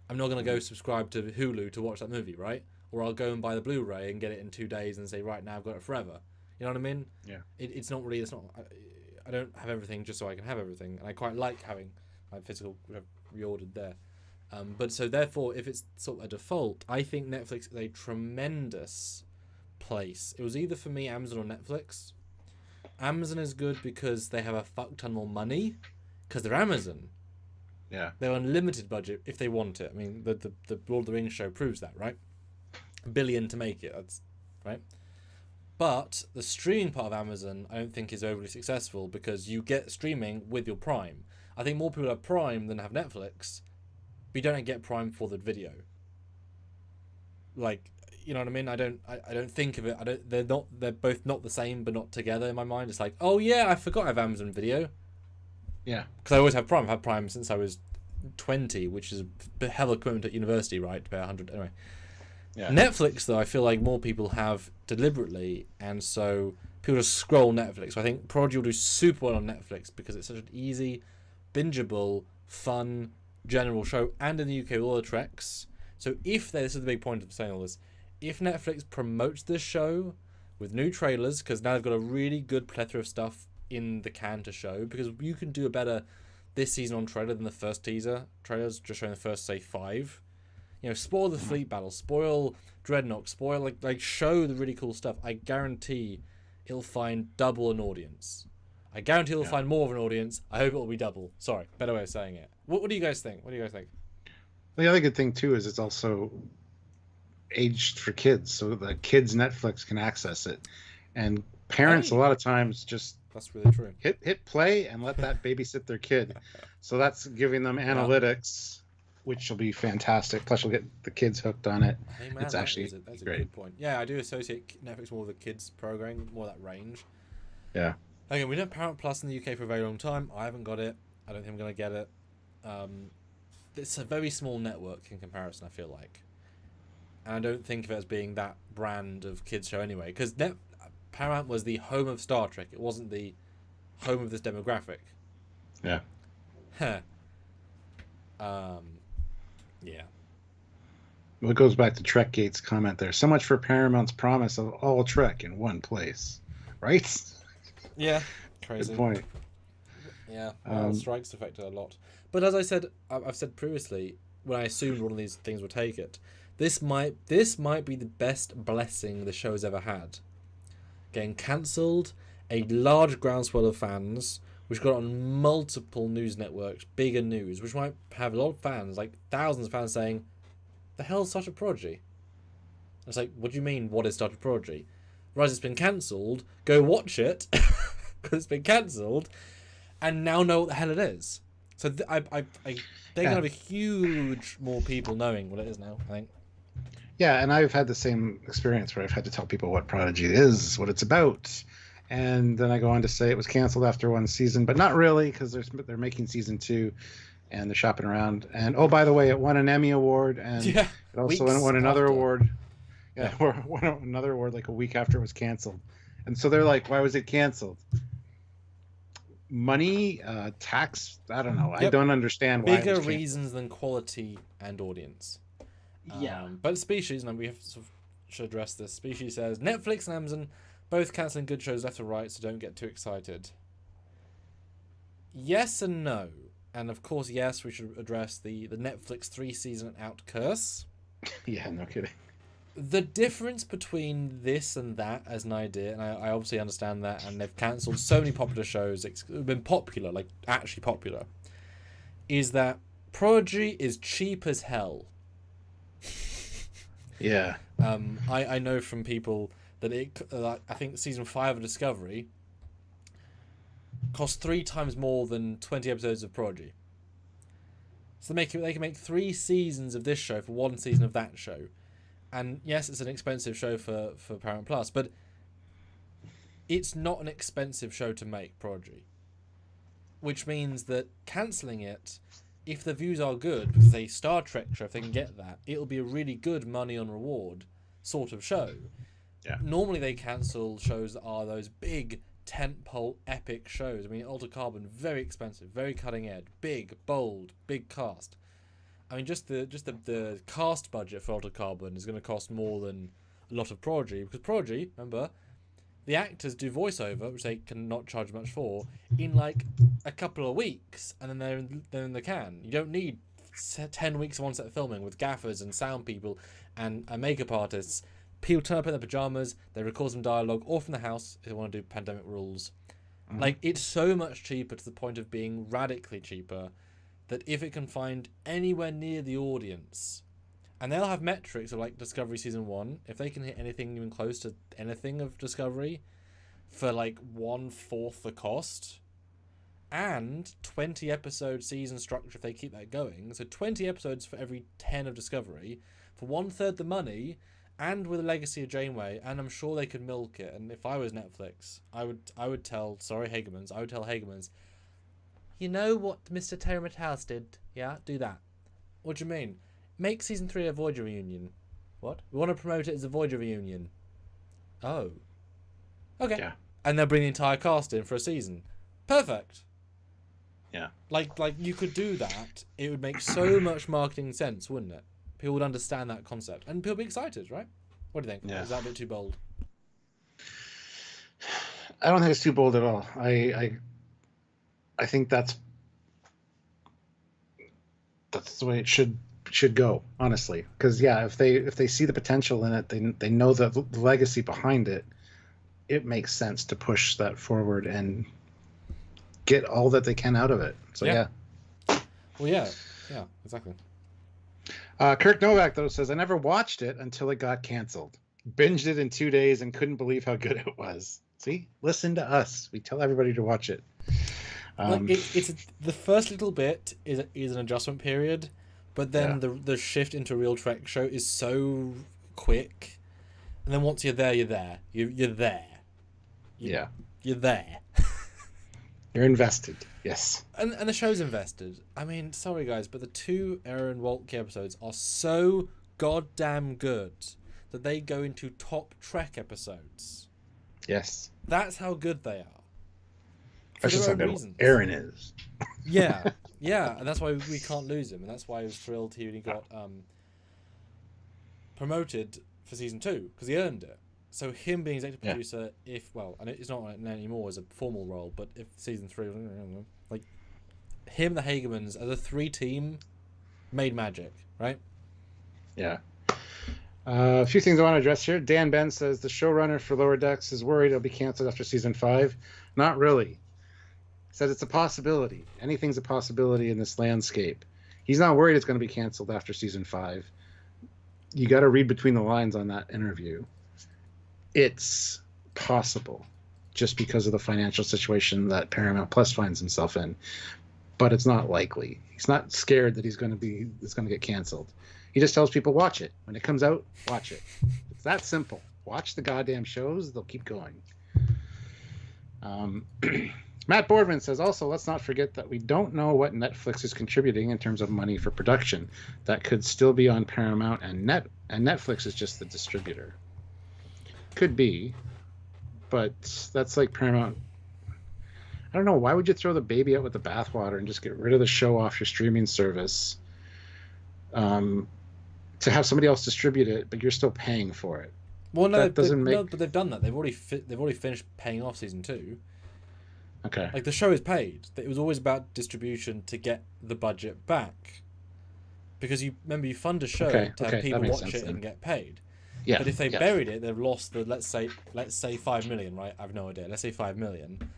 Speaker 2: I'm not going to go subscribe to Hulu to watch that movie, right? Or I'll go and buy the Blu-ray and get it in 2 days and say, right, now I've got it forever. You know what I mean?
Speaker 1: Yeah.
Speaker 2: It's not really, I don't have everything just so I can have everything. And I quite like having my physical reordered there. But so therefore, if it's sort of a default, I think Netflix is a tremendous place. It was either for me, Amazon or Netflix. Amazon is good because they have a fuck ton more money because they're Amazon.
Speaker 1: Yeah.
Speaker 2: They're unlimited budget if they want it. I mean, the Lord of the Rings show proves that, right? $1 billion to make it, that's right. But the streaming part of Amazon, I don't think is overly successful because you get streaming with your Prime. I think more people have Prime than have Netflix, but you don't get Prime for the video. Like, you know what I mean? I don't think of it. They're both not the same, but not together in my mind. It's like, oh yeah, I forgot I have Amazon Video.
Speaker 1: Yeah.
Speaker 2: Because I always have Prime. I've had Prime since I was 20, which is a hell of a commitment at university, right? To pay 100 anyway. Yeah. Netflix, though, I feel like more people have deliberately, and so people just scroll Netflix. So I think Prodigy will do super well on Netflix because it's such an easy, bingeable, fun, general show, and in the UK with all the Treks. So this is the big point of saying all this, if Netflix promotes this show with new trailers, because now they've got a really good plethora of stuff in the can to show, because you can do a better this season on trailer than the first teaser trailers, just showing the first, say, 5. You know, spoil the fleet battle, spoil Dreadnought, spoil like show the really cool stuff. I guarantee it'll find double an audience. I guarantee it'll find more of an audience. I hope it'll be double. Sorry, better way of saying it. What do you guys think?
Speaker 1: The other good thing too is it's also aged for kids, so the kids Netflix can access it, and parents a lot of times just
Speaker 2: that's really true.
Speaker 1: Hit play and let that babysit their kid. So that's giving them analytics, which will be fantastic. Plus, you'll get the kids hooked on it.
Speaker 2: Hey man,
Speaker 1: it's actually
Speaker 2: that's a
Speaker 1: great.
Speaker 2: Good point. Yeah, I do associate Netflix more with the kids programming, more that range.
Speaker 1: Yeah.
Speaker 2: Again, we don't have Paramount Plus in the UK for a very long time. I haven't got it. I don't think I'm going to get it. It's a very small network in comparison, I feel like. And I don't think of it as being that brand of kids show anyway. Because Paramount was the home of Star Trek. It wasn't the home of this demographic.
Speaker 1: Yeah.
Speaker 2: Yeah.
Speaker 1: Well, it goes back to Trekgate's comment there. So much for Paramount's promise of all Trek in one place. Right?
Speaker 2: Yeah. Crazy.
Speaker 1: Good point.
Speaker 2: Yeah. Strikes affected a lot. But as I said, I've said previously, when I assumed one of these things would take it, this might be the best blessing the show's ever had. Getting cancelled, a large groundswell of fans, which got on multiple news networks, bigger news, which might have a lot of fans, like thousands of fans saying, the hell's Star Trek Prodigy? It's like, what do you mean, what is Star Trek Prodigy? Right, it's been cancelled, go watch it, because it's been cancelled, and now know what the hell it is. So they're going to have a huge more people knowing what it is now, I think.
Speaker 1: Yeah, and I've had the same experience where I've had to tell people what Prodigy is, what it's about. And then I go on to say it was canceled after one season, but not really, because they're making season 2, and they're shopping around. And oh, by the way, it won an Emmy award, and it also won another award. Yeah, won another award like a week after it was canceled. And so they're like, why was it canceled? Money, tax, I don't know. Yep. I don't understand why.
Speaker 2: Bigger reasons than quality and audience.
Speaker 1: Yeah.
Speaker 2: But Species, and we have should address this. Species says, Netflix and Amazon both cancelling good shows left or right, so don't get too excited. Yes and no. And of course, yes, we should address the Netflix 3-season out curse.
Speaker 1: Yeah, no kidding.
Speaker 2: The difference between this and that as an idea, and I obviously understand that, and they've cancelled so many popular shows, have been popular, like actually popular, is that Prodigy is cheap as hell.
Speaker 1: Yeah.
Speaker 2: I know from people that I think season 5 of Discovery cost 3 times more than 20 episodes of Prodigy. So they can make 3 seasons of this show for 1 season of that show. And yes, it's an expensive show for Paramount Plus, but it's not an expensive show to make, Prodigy. which means that cancelling it, if the views are good, because a Star Trek show, if they can get that, it'll be a really good money on reward sort of show.
Speaker 1: Yeah.
Speaker 2: Normally they cancel shows that are those big tentpole epic shows. I mean, Altered Carbon, very expensive, very cutting edge, big, bold, big cast. I mean, just the cast budget for Altered Carbon is going to cost more than a lot of Prodigy, because Prodigy, remember, the actors do voiceover, which they cannot charge much for, in like a couple of weeks, and then they're in the can. You don't need 10 weeks of on-set filming with gaffers and sound people and makeup artists. People turn up in their pajamas, they record some dialogue, or from the house if they want to do pandemic rules. Mm-hmm. Like, it's so much cheaper to the point of being radically cheaper that if it can find anywhere near the audience, and they'll have metrics of like Discovery Season 1, if they can hit anything even close to anything of Discovery for like 1/4 the cost, and 20 episode season structure if they keep that going, so 20 episodes for every 10 of Discovery, for 1/3 the money, and with a legacy of Janeway, and I'm sure they could milk it. And if I was Netflix, I would tell Hagemans, you know what Mr. Terry House did? Yeah, do that. What do you mean? Make season 3 a Voyager reunion. What? We want to promote it as a Voyager reunion. Oh. Okay. Yeah. And they'll bring the entire cast in for a season. Perfect.
Speaker 1: Yeah.
Speaker 2: Like you could do that. It would make so much marketing sense, wouldn't it? People would understand that concept, and people would be excited, right? What do you think?
Speaker 1: Yeah.
Speaker 2: Is that a bit too bold?
Speaker 1: I don't think it's too bold at all. I think that's the way it should go, honestly. Because if they see the potential in it, they know that the legacy behind it, it makes sense to push that forward and get all that they can out of it. So yeah.
Speaker 2: Well, yeah, exactly.
Speaker 1: Kirk Novak, though, says, I never watched it until it got canceled. Binged it in 2 days and couldn't believe how good it was. See? Listen to us. We tell everybody to watch it.
Speaker 2: It's the first little bit is an adjustment period, but then the shift into a real Trek show is so quick. And then once you're there, you're there. You're there. You're there.
Speaker 1: You're invested. Yes.
Speaker 2: And the show's invested. I mean, sorry guys, but the 2 Aaron Waltke episodes are so goddamn good that they go into top Trek episodes.
Speaker 1: Yes.
Speaker 2: That's how good they are.
Speaker 1: That's just how good Aaron is.
Speaker 2: Yeah, and that's why we can't lose him, and that's why I was thrilled he got promoted for season 2 because he earned it. So him being executive producer, and it's not anymore as a formal role, but if season 3, like him, the Hagemans as a 3-team, made magic, right?
Speaker 1: Yeah. A few things I want to address here. Dan Ben says the showrunner for Lower Decks is worried it'll be canceled after season 5. Not really. Said it's a possibility. Anything's a possibility in this landscape. He's not worried it's going to be canceled after season 5. You got to read between the lines on that interview. It's possible, just because of the financial situation that Paramount Plus finds himself in, but it's not likely. He's not scared that it's going to get canceled. He just tells people, watch it. When it comes out, watch it. It's that simple. Watch the goddamn shows. They'll keep going. Matt Boardman says, also, let's not forget that we don't know what Netflix is contributing in terms of money for production. That could still be on Paramount, and Netflix is just the distributor. Could be, but that's like Paramount. I don't know. Why would you throw the baby out with the bathwater and just get rid of the show off your streaming service to have somebody else distribute it, but you're still paying for it?
Speaker 2: Well, no, but they've done that. They've already finished paying off season 2.
Speaker 1: Okay.
Speaker 2: Like the show is paid. It was always about distribution to get the budget back, because you fund a show to have people watch it and get paid.
Speaker 1: Yeah.
Speaker 2: But if they buried it, they've lost the let's say 5 million, right? I have no idea. Let's say 5 million.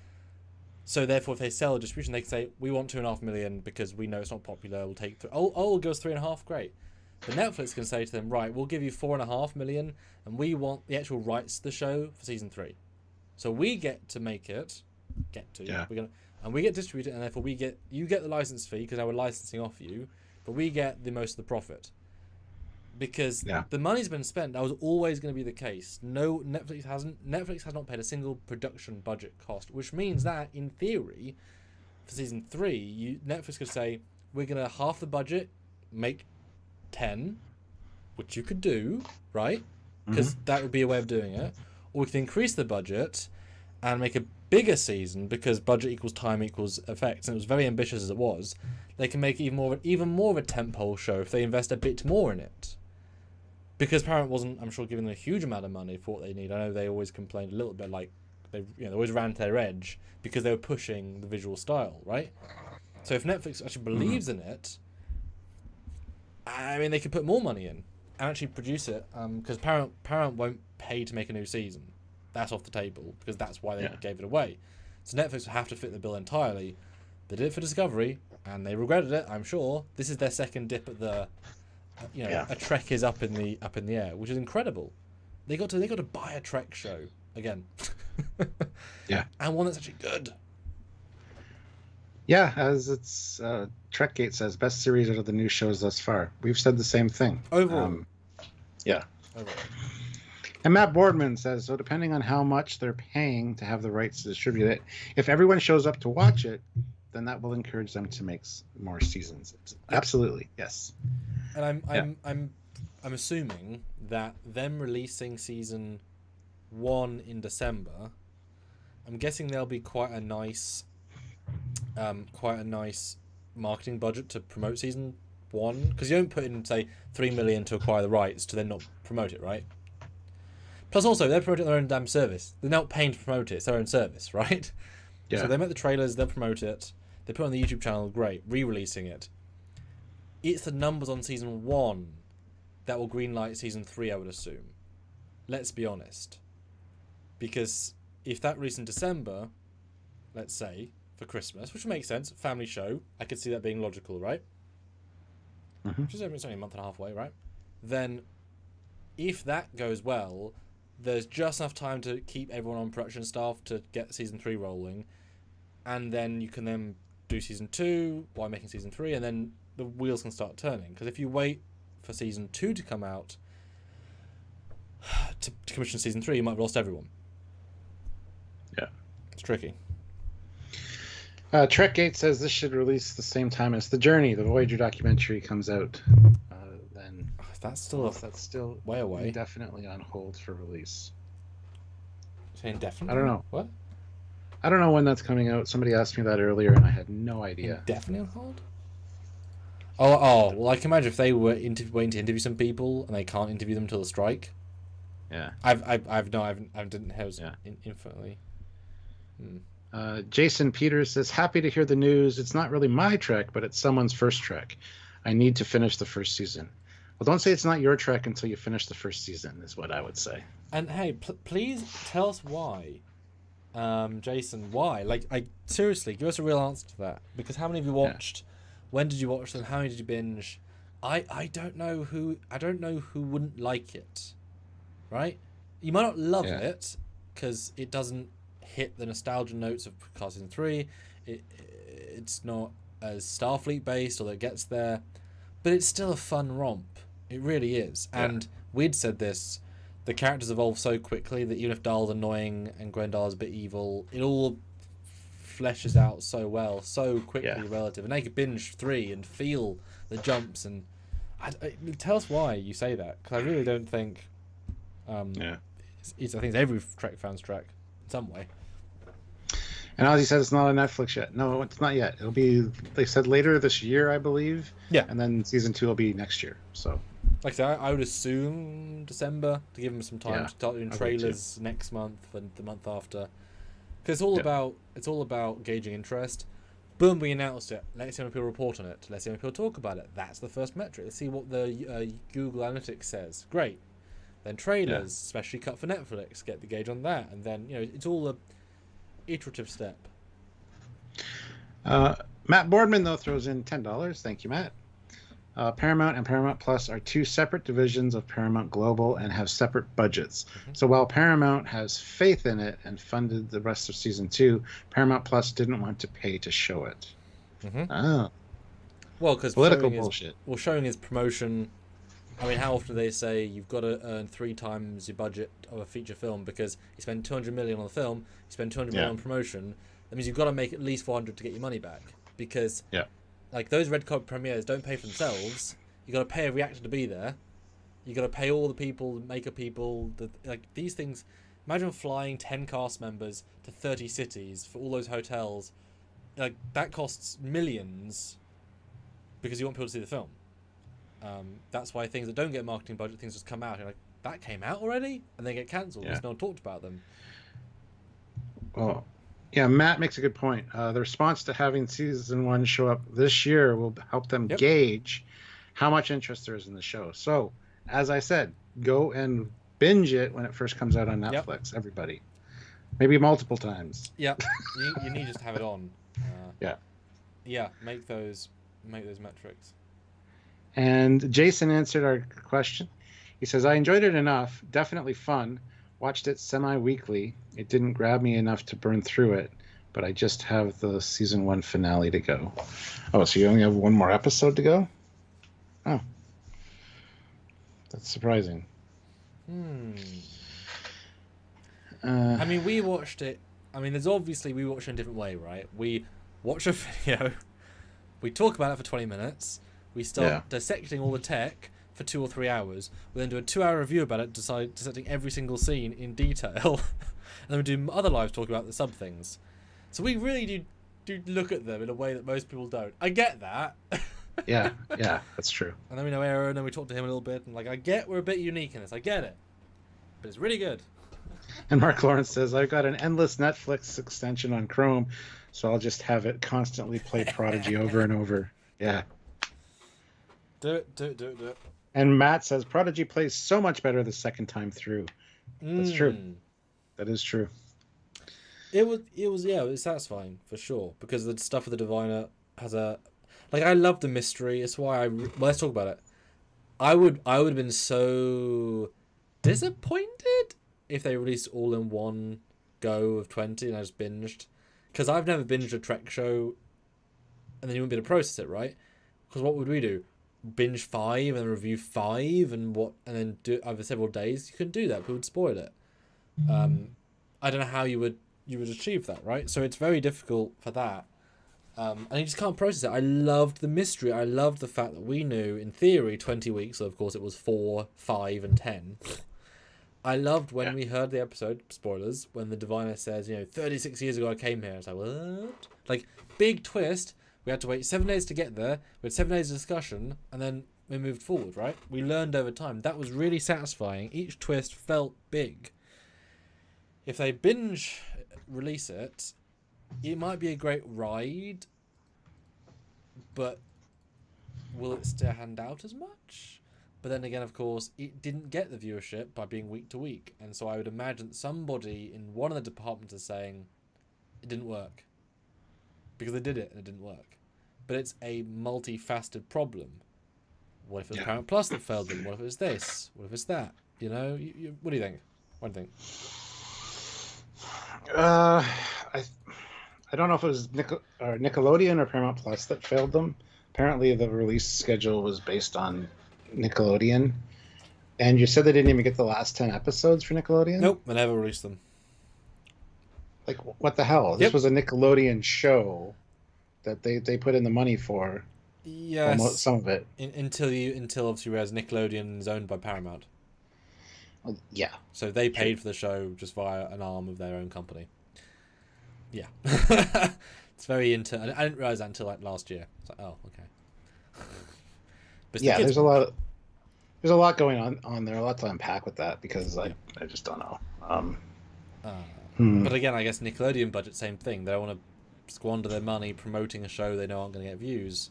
Speaker 2: So therefore, if they sell a distribution, they can say we want 2.5 million because we know it's not popular. We'll take it goes 3.5. Great. But Netflix can say to them, right, we'll give you 4.5 million, and we want the actual rights to the show for season 3. So we get to make it. We get distributed, and therefore you get the license fee because now we're licensing off you, but we get the most of the profit. Because the money's been spent. That was always going to be the case. No, Netflix has not paid a single production budget cost, which means that in theory, for season 3, Netflix could say, we're going to half the budget, make 10, which you could do, right? Because that would be a way of doing it. Or we can increase the budget and make a bigger season, because budget equals time equals effects, and it was very ambitious as it was. They can make even more of a tentpole show if they invest a bit more in it. Because Paramount wasn't, I'm sure, giving them a huge amount of money for what they need. I know they always complained a little bit, like they always ran to their edge because they were pushing the visual style, right? So if Netflix actually believes in it, I mean, they could put more money in and actually produce it, because Paramount won't pay to make a new season. That's off the table, because that's why they gave it away. So Netflix would have to fit the bill entirely. They did it for Discovery, and they regretted it, I'm sure. This is their second dip at the, a Trek is up in the air, which is incredible. They got to buy a Trek show again. And one that's actually good.
Speaker 1: Yeah, as it's Trekgate says, best series out of the new shows thus far. We've said the same thing.
Speaker 2: Overall.
Speaker 1: Overall. And Matt Boardman says, so depending on how much they're paying to have the rights to distribute it, if everyone shows up to watch it, then that will encourage them to make more seasons. Absolutely, yes.
Speaker 2: And I'm assuming that them releasing season 1 in December, I'm guessing there'll be quite a nice marketing budget to promote season 1, because you don't put in, say, $3 million to acquire the rights to then not promote it, right? Plus, also, they're promoting their own damn service. They're not paying to promote it. It's their own service, right? Yeah. So they make the trailers, they'll promote it. They put it on the YouTube channel, great. Re-releasing it. It's the numbers on season 1 that will greenlight season 3, I would assume. Let's be honest. Because if that released in December, let's say, for Christmas, which would make sense, family show, I could see that being logical, right? Which is only a month and a half away, right? Then, if that goes well, there's just enough time to keep everyone on production staff to get season 3 rolling, and then you can then do season 2 while making season 3, and then the wheels can start turning. Because if you wait for season 2 to come out to commission season 3, you might have lost everyone.
Speaker 1: Yeah.
Speaker 2: It's tricky.
Speaker 1: Trekgate says this should release the same time as The Journey. The Voyager documentary comes out. Then
Speaker 2: that's still way away.
Speaker 1: Indefinitely on hold for release.
Speaker 2: Indefinitely?
Speaker 1: I don't know.
Speaker 2: What?
Speaker 1: I don't know when that's coming out. Somebody asked me that earlier, and I had no idea.
Speaker 2: Indefinitely on hold? Oh, well, I can imagine if they were waiting to interview some people and they can't interview them until the strike.
Speaker 1: Yeah.
Speaker 2: I didn't have infinitely.
Speaker 1: Jason Peters says, happy to hear the news. It's not really my Trek, but it's someone's first Trek. I need to finish the first season. Well, don't say it's not your Trek until you finish the first season, is what I would say.
Speaker 2: And hey, please tell us why. Jason, why? Like, seriously, give us a real answer to that. Because how many of you watched? Yeah. When did you watch them? How many did you binge? I don't know who wouldn't like it, right? You might not love it because it doesn't hit the nostalgia notes of Picard Season 3. It's not as Starfleet based, although it gets there, but it's still a fun romp. It really is. Yeah. And we'd said this. The characters evolve so quickly that even if Dahl's annoying and Gwendahl's a bit evil, it all fleshes out so well, so quickly relative. And they could binge 3 and feel the jumps. And tell us why you say that, because I really don't think. I think it's every Trek fan's Trek in some way.
Speaker 1: And Ozzy said it's not on Netflix yet. No, it's not yet. It'll be. They said later this year, I believe.
Speaker 2: Yeah.
Speaker 1: And then season 2 will be next year. So.
Speaker 2: Like I said, I would assume December to give them some time to start doing trailers next month and the month after, because it's all about gauging interest. Boom, we announced it. Let's see how many people report on it. Let's see how many people talk about it. That's the first metric. Let's see what the Google Analytics says. Great. Then trailers, especially cut for Netflix, get the gauge on that, and then it's all a iterative step.
Speaker 1: Matt Boardman though throws in $10. Thank you, Matt. Paramount and Paramount Plus are 2 separate divisions of Paramount Global and have separate budgets. So while Paramount has faith in it and funded the rest of season 2, Paramount Plus didn't want to pay to show it. Oh.
Speaker 2: Well, because
Speaker 1: political bullshit.
Speaker 2: Showing is promotion. I mean, how often do they say you've got to earn 3 times your budget of a feature film because you spend $200 million on the film, you spend $200 million on promotion, that means you've got to make at least 400 to get your money back, because like those red carpet premieres don't pay for themselves. You got to pay a reactor to be there. You got to pay all the people, makeup people, like these things. Imagine flying 10 cast members to 30 cities for all those hotels. Like that costs millions because you want people to see the film. That's why things that don't get a marketing budget, things just come out. You're like, that came out already, and they get cancelled because no one talked about them.
Speaker 1: Well, yeah, Matt makes a good point. The response to having season 1 show up this year will help them gauge how much interest there is in the show. So, as I said, go and binge it when it first comes out on Netflix. Everybody, maybe multiple times.
Speaker 2: Yeah, you need just to have it on.
Speaker 1: Yeah,
Speaker 2: make those metrics.
Speaker 1: And Jason answered our question. He says, I enjoyed it enough. Definitely fun. Watched it semi-weekly. It didn't grab me enough to burn through it, but I just have the season 1 finale to go. Oh, so you only have one more episode to go? Oh. That's surprising.
Speaker 2: I mean, we watched it. I mean, there's obviously we watch it in a different way, right? We watch a video. We talk about it for 20 minutes. We start dissecting all the tech for 2 or 3 hours. We then do a 2-hour review about it, dissecting every single scene in detail. And then we do other lives talking about the sub things. So we really do look at them in a way that most people don't. I get that.
Speaker 1: yeah, that's true.
Speaker 2: And then we know Aaron, and then we talk to him a little bit. And like, I get we're a bit unique in this. I get it. But it's really good.
Speaker 1: And Mark Lawrence says, I've got an endless Netflix extension on Chrome, so I'll just have it constantly play Prodigy over and over. Yeah.
Speaker 2: Do it.
Speaker 1: And Matt says, Prodigy plays so much better the second time through. That's true. That is true.
Speaker 2: It was satisfying for sure, because the stuff with the Diviner has a, like, I love the mystery. It's why let's talk about it. I would have been so disappointed if they released all in one go of 20 and I just binged, because I've never binged a Trek show and then you wouldn't be able to process it, right? Because what would we do? Binge 5 and then review 5 and then do it over several days? You couldn't do that. People would spoil it. I don't know how you would achieve that, right? So it's very difficult for that. And you just can't process it. I loved the mystery. I loved the fact that we knew, in theory, 20 weeks. So of course it was 4, 5, and 10. I loved when we heard the episode, spoilers, when the Diviner says, 36 years ago I came here. It's like, what? Like, big twist. We had to wait 7 days to get there. We had 7 days of discussion, and then we moved forward, right? We learned over time. That was really satisfying. Each twist felt big. If they binge release it, it might be a great ride, but will it stand out as much? But then again, of course, it didn't get the viewership by being week to week. And so I would imagine somebody in one of the departments is saying, it didn't work. Because they did it and it didn't work. But it's a multifaceted problem. What if it was Paramount Plus that failed them? What if it was this? What if it's that? What do you think? What do you think?
Speaker 1: I don't know if it was Nickelodeon or Paramount Plus that failed them. Apparently the release schedule was based on Nickelodeon. And you said they didn't even get the last 10 episodes for Nickelodeon?
Speaker 2: Nope, they never released them.
Speaker 1: Like, what the hell? This was a Nickelodeon show that they put in the money for.
Speaker 2: Yes.
Speaker 1: Almost, some of it.
Speaker 2: Until obviously you realize Nickelodeon is owned by Paramount.
Speaker 1: Well, yeah.
Speaker 2: So they paid for the show just via an arm of their own company. Yeah. It's very I didn't realize that until like last year. It's like, oh, okay. But
Speaker 1: yeah, there's a lot going on there, a lot to unpack with that, because I just don't know.
Speaker 2: But again, I guess Nickelodeon budget, same thing. They don't want to squander their money promoting a show they know aren't going to get views.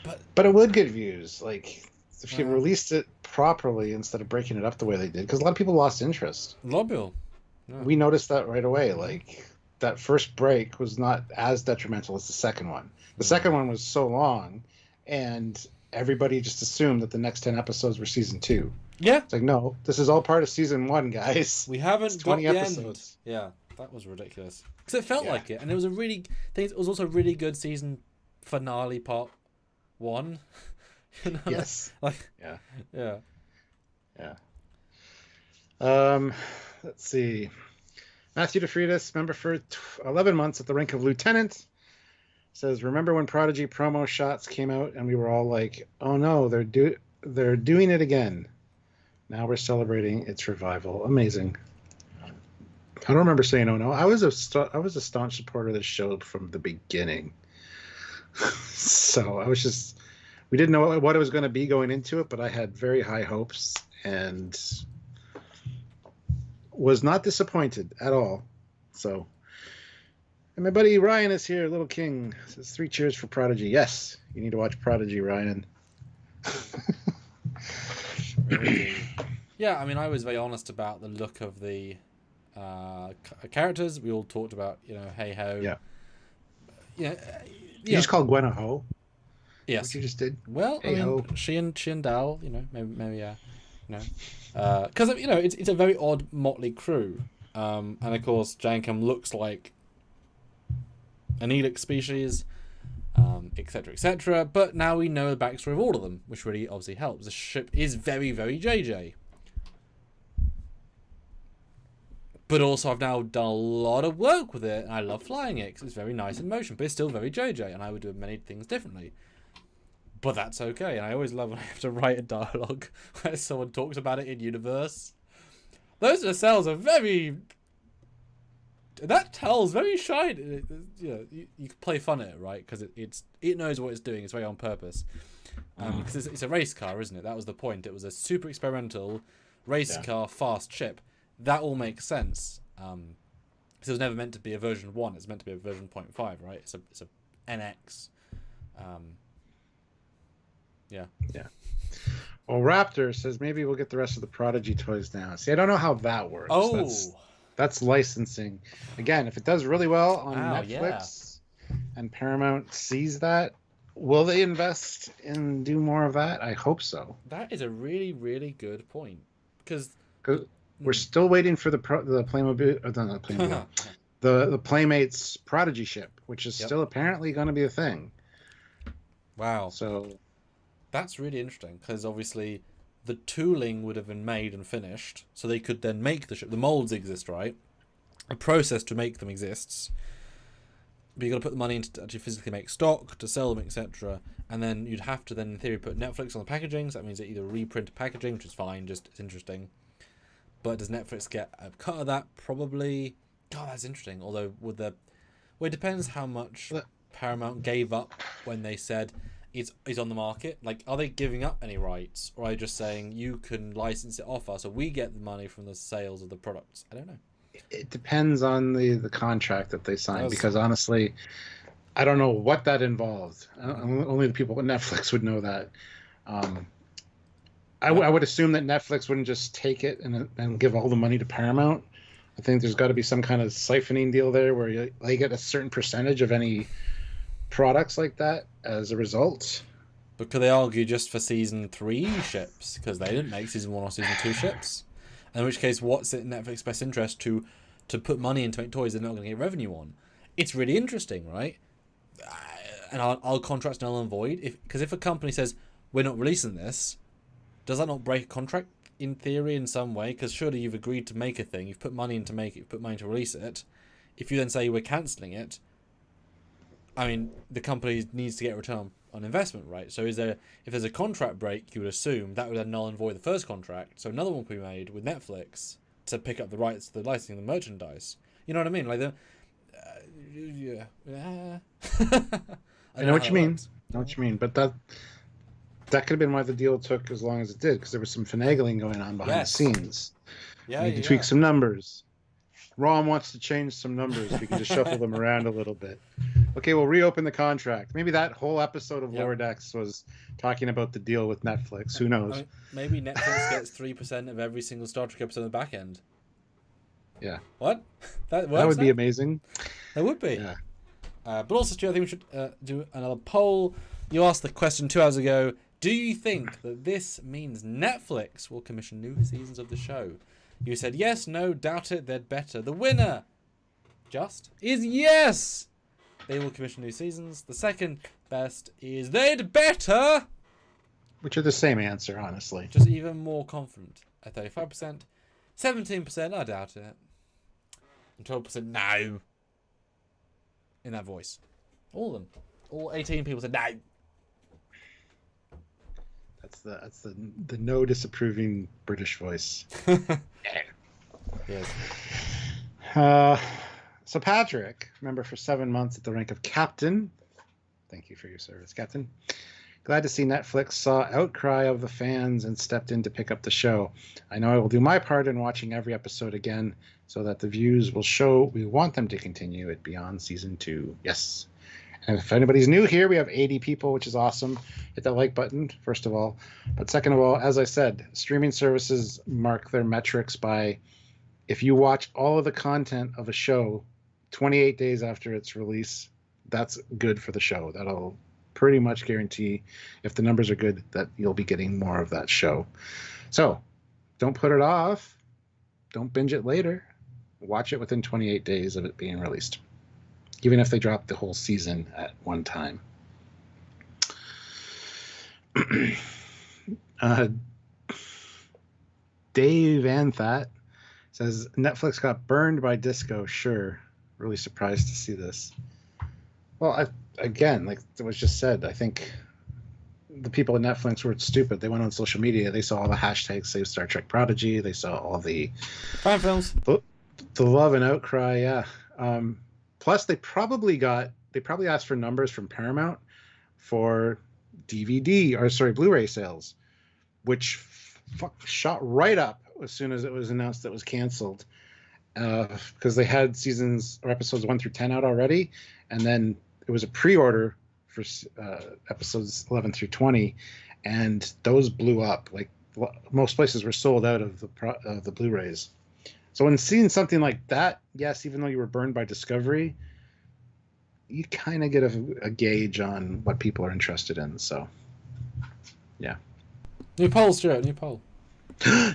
Speaker 1: But it would get views. Like, if you released it properly instead of breaking it up the way they did, because a lot of people lost interest.
Speaker 2: A lot of people. Yeah.
Speaker 1: We noticed that right away. Like, that first break was not as detrimental as the second one. The second one was so long, and everybody just assumed that the next 10 episodes were season 2.
Speaker 2: Yeah.
Speaker 1: It's like, no, this is all part of season 1, guys.
Speaker 2: We haven't
Speaker 1: got 20
Speaker 2: the
Speaker 1: episodes.
Speaker 2: End. Yeah, that was ridiculous. Because it felt like it, and it was it was also a really good season finale part 1.
Speaker 1: Yes.
Speaker 2: Like.
Speaker 1: Yeah. Let's see. Matthew DeFreitas, member for 11 months at the rank of lieutenant, says, remember when Prodigy promo shots came out and we were all like, oh no, they're doing it again. Now we're celebrating its revival. Amazing. I don't remember saying, oh no. I was a staunch supporter of this show from the beginning. So we didn't know what it was going to be going into it, but I had very high hopes and was not disappointed at all. So, and my buddy Ryan is here. Little King says 3 cheers for Prodigy. Yes, you need to watch Prodigy, Ryan.
Speaker 2: Yeah, I mean, I was very honest about the look of the characters. We all talked about, hey ho.
Speaker 1: Yeah.
Speaker 2: Yeah.
Speaker 1: You just called Gwen a hoe?
Speaker 2: Yes.
Speaker 1: What you just did?
Speaker 2: Well, hey, I mean, she and Dal, maybe because it's a very odd motley crew, and of course Jankum looks like an Elix species, etc., etc. But now we know the backstory of all of them, which really obviously helps. The ship is very, very JJ. But also, I've now done a lot of work with it, and I love flying it because it's very nice in motion, but it's still very JJ, and I would do many things differently. But that's okay, and I always love when I have to write a dialogue where someone talks about it in universe. Those nacelles are very... That tells very shiny. You can play fun at it, right? Because it knows what it's doing. It's very on purpose. Because it's a race car, isn't it? That was the point. It was a super experimental race car, fast ship. That all makes sense. Because it was never meant to be a version 1. It's meant to be a version 0.5, right? It's a NX. Yeah.
Speaker 1: Well, Raptor says maybe we'll get the rest of the Prodigy toys now. See, I don't know how that works.
Speaker 2: Oh.
Speaker 1: That's licensing. Again, if it does really well on Netflix and Paramount sees that, will they invest and do more of that? I hope so.
Speaker 2: That is a really, really good point. Because
Speaker 1: we're still waiting for the Playmobil, or not Playmobil, the Playmates Prodigy ship, which is still apparently going to be a thing.
Speaker 2: Wow.
Speaker 1: So
Speaker 2: that's really interesting because obviously the tooling would have been made and finished, so they could then make the ship. The molds exist, right? A process to make them exists, but you got to put the money into to actually physically make stock, to sell them, etc. And then you'd have to then, in theory, put Netflix on the packaging. So that means they either reprint packaging, which is fine, just it's interesting. But does Netflix get a cut of that? Probably. God, that's interesting. Although it depends how much Paramount gave up when they said it's on the market. Like, are they giving up any rights, or are they just saying you can license it off us, so we get the money from the sales of the products? I don't know.
Speaker 1: It depends on the contract that they sign, because honestly, I don't know what that involved. Only the people at Netflix would know that. I would assume that Netflix wouldn't just take it and give all the money to Paramount. I think there's got to be some kind of siphoning deal there where they get a certain percentage of any products like that as a result.
Speaker 2: But could they argue just for season 3 ships, because they didn't make season 1 or season 2 ships? In which case, what's it in Netflix's best interest to put money into make toys they're not going to get revenue on? It's really interesting, right? And I'll contracts null and void because if a company says we're not releasing this, does that not break a contract in theory in some way? Because surely you've agreed to make a thing, you've put money in to make it, you've put money to release it. If you then say we're cancelling it, I mean, the company needs to get a return on investment, right? So if there's a contract break, you would assume that would then null and void the first contract. So another one could be made with Netflix to pick up the rights to the licensing of the merchandise. You know what I mean? Like
Speaker 1: I know what you mean. I know what you mean. But that could have been why the deal took as long as it did, because there was some finagling going on behind the scenes. Yeah, you need to tweak some numbers. Rom wants to change some numbers. We can just shuffle them around a little bit. Okay, we'll reopen the contract. Maybe that whole episode of Lower Decks was talking about the deal with Netflix. Who knows?
Speaker 2: Maybe Netflix gets 3% of every single Star Trek episode on the back end.
Speaker 1: Yeah.
Speaker 2: What?
Speaker 1: That would be amazing.
Speaker 2: That would be.
Speaker 1: Yeah.
Speaker 2: But also, Stu, I think we should do another poll. You asked the question 2 hours ago. Do you think that this means Netflix will commission new seasons of the show? You said yes, no, doubt it, they'd better. The winner is yes! They will commission new seasons. The second best is they'd better!
Speaker 1: Which are the same answer, honestly.
Speaker 2: Just even more confident at 35%. 17%, I doubt it. And 12% no. In that voice. All of them. All 18 people said no.
Speaker 1: That's the no disapproving British voice.
Speaker 2: Yes.
Speaker 1: So Patrick, member for 7 months at the rank of captain. Thank you for your service, Captain. Glad to see Netflix saw outcry of the fans and stepped in to pick up the show. I know I will do my part in watching every episode again so that the views will show we want them to continue it beyond season 2. Yes. And if anybody's new here, we have 80 people, which is awesome. Hit that like button, first of all. But second of all, as I said, streaming services mark their metrics by if you watch all of the content of a show 28 days after its release, that's good for the show. That'll pretty much guarantee, if the numbers are good, that you'll be getting more of that show. So don't put it off. Don't binge it later. Watch it within 28 days of it being released, even if they drop the whole season at one time. Dave Anthat says, Netflix got burned by disco. Sure. Really surprised to see this. Well, again, like it was just said, I think the people at Netflix were stupid. They went on social media. They saw all the hashtags, Save Star Trek Prodigy. They saw all the
Speaker 2: fan films.
Speaker 1: The love and outcry, yeah. Plus, they probably asked for numbers from Paramount for Blu-ray sales, which shot right up as soon as it was announced that it was canceled. Because they had seasons or episodes 1 through 10 out already, and then it was a pre-order for episodes 11 through 20, and those blew up. Like most places were sold out of the Blu-rays. So when seeing something like that, yes, even though you were burned by Discovery, you kind of get a gauge on what people are interested in. So, yeah.
Speaker 2: New poll, Stuart. New poll.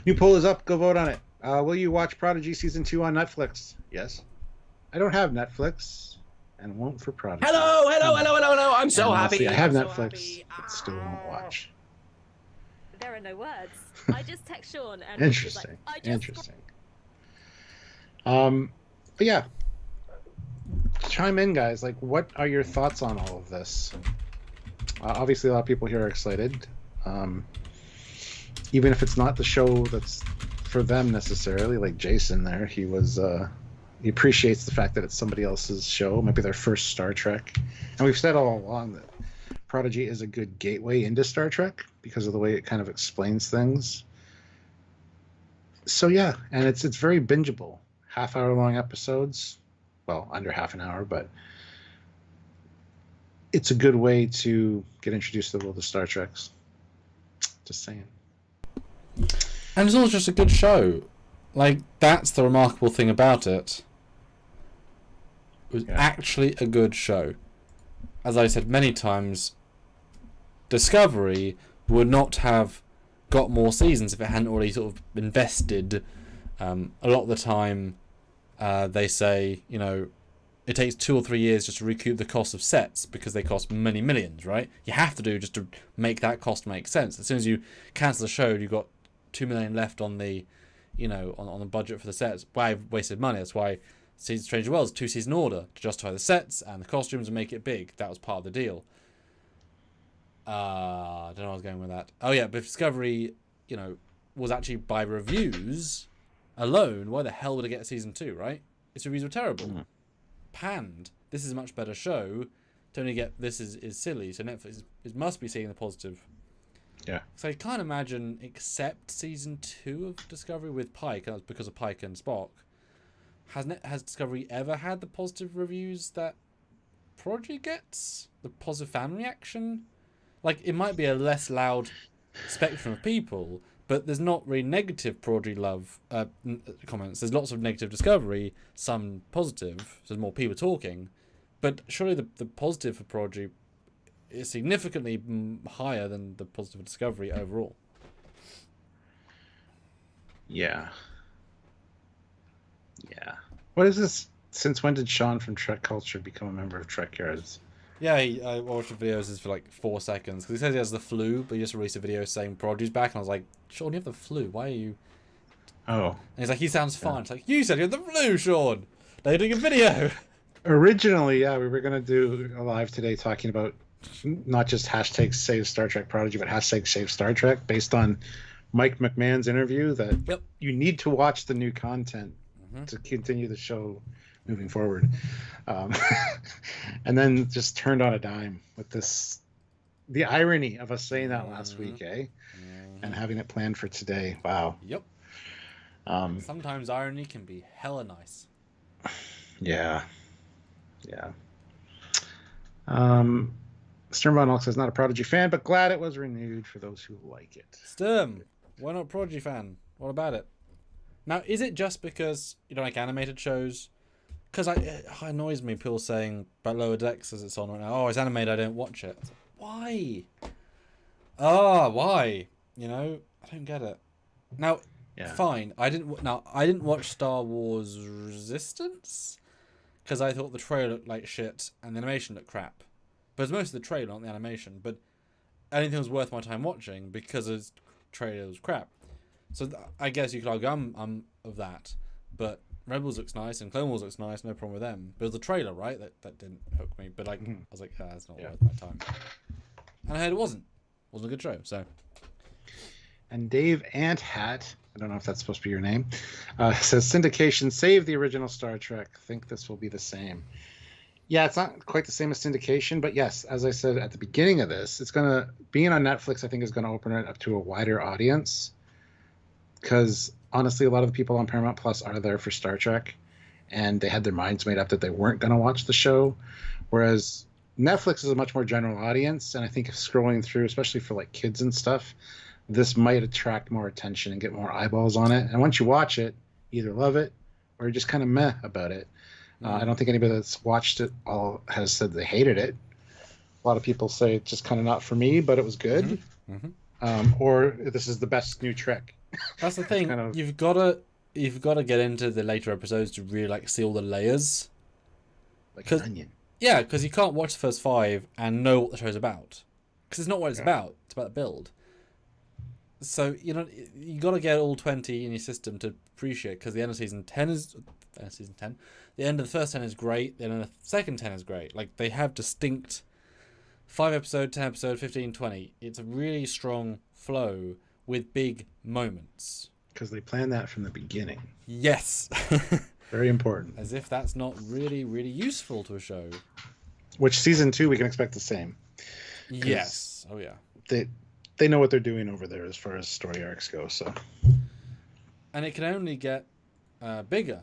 Speaker 1: New poll is up. Go vote on it. Will you watch Prodigy Season 2 on Netflix? Yes. I don't have Netflix and won't for Prodigy.
Speaker 3: Hello. I'm so happy.
Speaker 1: I have Netflix, but still won't watch.
Speaker 4: There are no words. I just text Sean and
Speaker 1: Interesting.
Speaker 4: Like,
Speaker 1: Interesting. But yeah. Chime in, guys. Like, what are your thoughts on all of this? Obviously, a lot of people here are excited. Even if it's not the show that's for them necessarily, like Jason there, he appreciates the fact that it's somebody else's show, maybe their first Star Trek. And we've said all along that Prodigy is a good gateway into Star Trek because of the way it kind of explains things. So yeah, and it's very bingeable. Half-hour-long episodes. Well, under half an hour, but it's a good way to get introduced to the world of Star Trek. Just saying.
Speaker 2: And it's also just a good show. Like, that's the remarkable thing about it. It was actually a good show. As I said many times, Discovery would not have got more seasons if it hadn't already sort of invested. A lot of the time, they say, it takes 2 or 3 years just to recoup the cost of sets because they cost many millions, right? You have to do just to make that cost make sense. As soon as you cancel the show, you've got 2 million left on the, on the budget for the sets. Why I've wasted money. That's why Strange Worlds 2-season order to justify the sets and the costumes and make it big. That was part of the deal. I don't know where I was going with that. Oh yeah, but Discovery, was actually by reviews alone. Why the hell would it get a season 2, right? Its reviews were terrible. Mm. Panned. This is a much better show. To only get this is silly. So Netflix must be seeing the positive.
Speaker 1: Yeah.
Speaker 2: So I can't imagine, except season 2 of Discovery with Pike, and that's because of Pike and Spock. Has Discovery ever had the positive reviews that Prodigy gets? The positive fan reaction? Like, it might be a less loud spectrum of people, but there's not really negative Prodigy love comments. There's lots of negative Discovery, some positive, so there's more people talking. But surely the positive for Prodigy is significantly higher than the positive for Discovery overall.
Speaker 1: Yeah. Yeah. What is this? Since when did Sean from Trek Culture become a member of Trekyards?
Speaker 2: Yeah, I watched the videos for like 4 seconds. Because he says he has the flu, but he just released a video saying Prodigy's back. And I was like, Sean, you have the flu. Why are you...
Speaker 1: Oh.
Speaker 2: And he's like, he sounds fine. It's like, you said you had the flu, Sean. They're doing a video.
Speaker 1: Originally, yeah, we were going to do a live today talking about not just hashtag Save Star Trek Prodigy, but hashtag Save Star Trek, based on Mike McMahon's interview that you need to watch the new content to continue the show moving forward. And then just turned on a dime with the irony of us saying that last week, and having it planned for today. Wow.
Speaker 2: Yep. Sometimes irony can be hella nice.
Speaker 1: Yeah. Sternbond also says not a Prodigy fan, but glad it was renewed for those who like it.
Speaker 2: Sturm, why not Prodigy fan? What about it? Now, is it just because you don't like animated shows? Because it annoys me people saying about Lower Decks as it's on right now. Oh, it's animated, I don't watch it. Why? Why? You know, I don't get it. Now, fine. I didn't watch Star Wars Resistance because I thought the trailer looked like shit and the animation looked crap. But it's mostly the trailer, not the animation. But anything was worth my time watching because the trailer was crap. So I guess you could argue I'm of that. But Rebels looks nice and Clone Wars looks nice, no problem with them. But it was the trailer, right? That didn't hook me. But I was like, that's not worth my time. And I heard it wasn't. It wasn't a good show, so.
Speaker 1: And Dave Anthat, I don't know if that's supposed to be your name, says syndication saved the original Star Trek. Think this will be the same. Yeah, it's not quite the same as syndication, but yes, as I said at the beginning of this, it's gonna being on Netflix. I think is going to open it up to a wider audience, because honestly, a lot of the people on Paramount Plus are there for Star Trek, and they had their minds made up that they weren't going to watch the show, whereas Netflix is a much more general audience, and I think scrolling through, especially for like kids and stuff, this might attract more attention and get more eyeballs on it. And once you watch it, either love it or you're just kind of meh about it. I don't think anybody that's watched it all has said they hated it. A lot of people say it's just kind of not for me, but it was good. Or this is the best new Trek.
Speaker 2: That's the thing. You've got to get into the later episodes to really like see all the layers.
Speaker 1: Like an onion.
Speaker 2: Yeah, because you can't watch the first 5 and know what the show's about. Because it's not what it's about. It's about the build. So, you got to get all 20 in your system to appreciate, because the end of season 10 is... The end of the first 10 is great, the end of the second 10 is great. Like, they have distinct 5 episode, 10 episode, 15, 20. It's a really strong flow with big moments.
Speaker 1: Because they planned that from the beginning.
Speaker 2: Yes.
Speaker 1: Very important.
Speaker 2: As if that's not really, really useful to a show.
Speaker 1: Which season 2 we can expect the same.
Speaker 2: Yes. Oh, yeah.
Speaker 1: They know what they're doing over there as far as story arcs go. So.
Speaker 2: And it can only get bigger.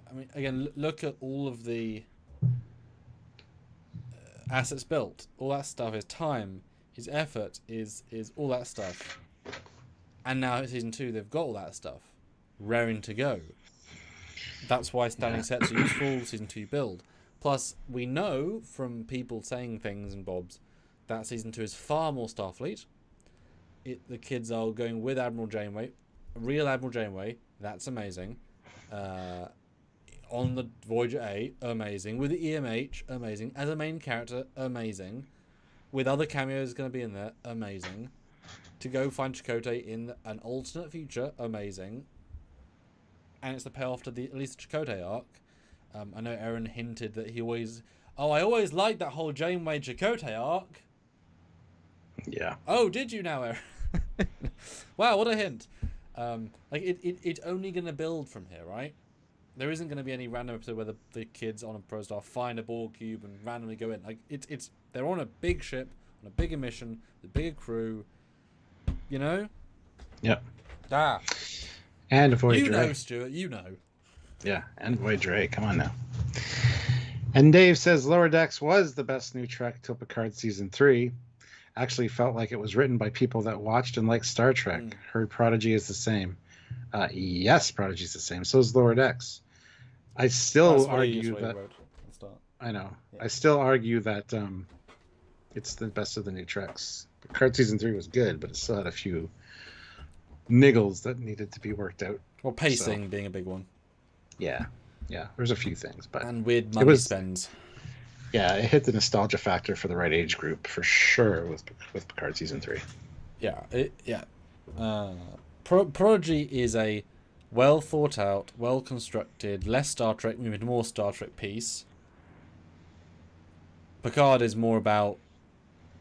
Speaker 2: I mean, again, look at all of the assets built. All that stuff is time, is effort, is all that stuff. And now in season 2, they've got all that stuff raring to go. That's why standing sets are useful. Season 2 build. Plus, we know from people saying things and bobs that season 2 is far more Starfleet. The kids are going with Admiral Janeway, real Admiral Janeway. That's amazing. On the Voyager A, amazing. With the EMH, amazing. As a main character, amazing. With other cameos going to be in there, amazing. To go find Chakotay in an alternate future, amazing. And it's the payoff to at least the Chakotay arc. I know Aaron hinted that he always... Oh, I always liked that whole Janeway Chakotay arc.
Speaker 1: Yeah.
Speaker 2: Oh, did you now, Aaron? Wow, what a hint. It's only going to build from here, right? There isn't going to be any random episode where the kids on a ProStar find a Borg cube and randomly go in. Like they're on a big ship, on a bigger mission, the bigger crew. You know?
Speaker 1: Yep.
Speaker 2: And
Speaker 1: Voyager.
Speaker 2: You know, Stuart. You know.
Speaker 1: Yeah, and Voyager A. Come on now. And Dave says Lower Decks was the best new Trek till Picard season 3. Actually felt like it was written by people that watched and liked Star Trek. Heard Prodigy is the same. Yes, Prodigy is the same. So is Lower Decks. I still argue that. I know. Yeah. I still argue that it's the best of the new Treks. Picard season 3 was good, but it still had a few niggles that needed to be worked out.
Speaker 2: Well, pacing being a big one.
Speaker 1: Yeah. There's a few things, but
Speaker 2: and weird money spends.
Speaker 1: Yeah, it hit the nostalgia factor for the right age group for sure with Picard season 3.
Speaker 2: Yeah, Prodigy is a well thought out, well constructed, less Star Trek, moving to more Star Trek piece. Picard is more about,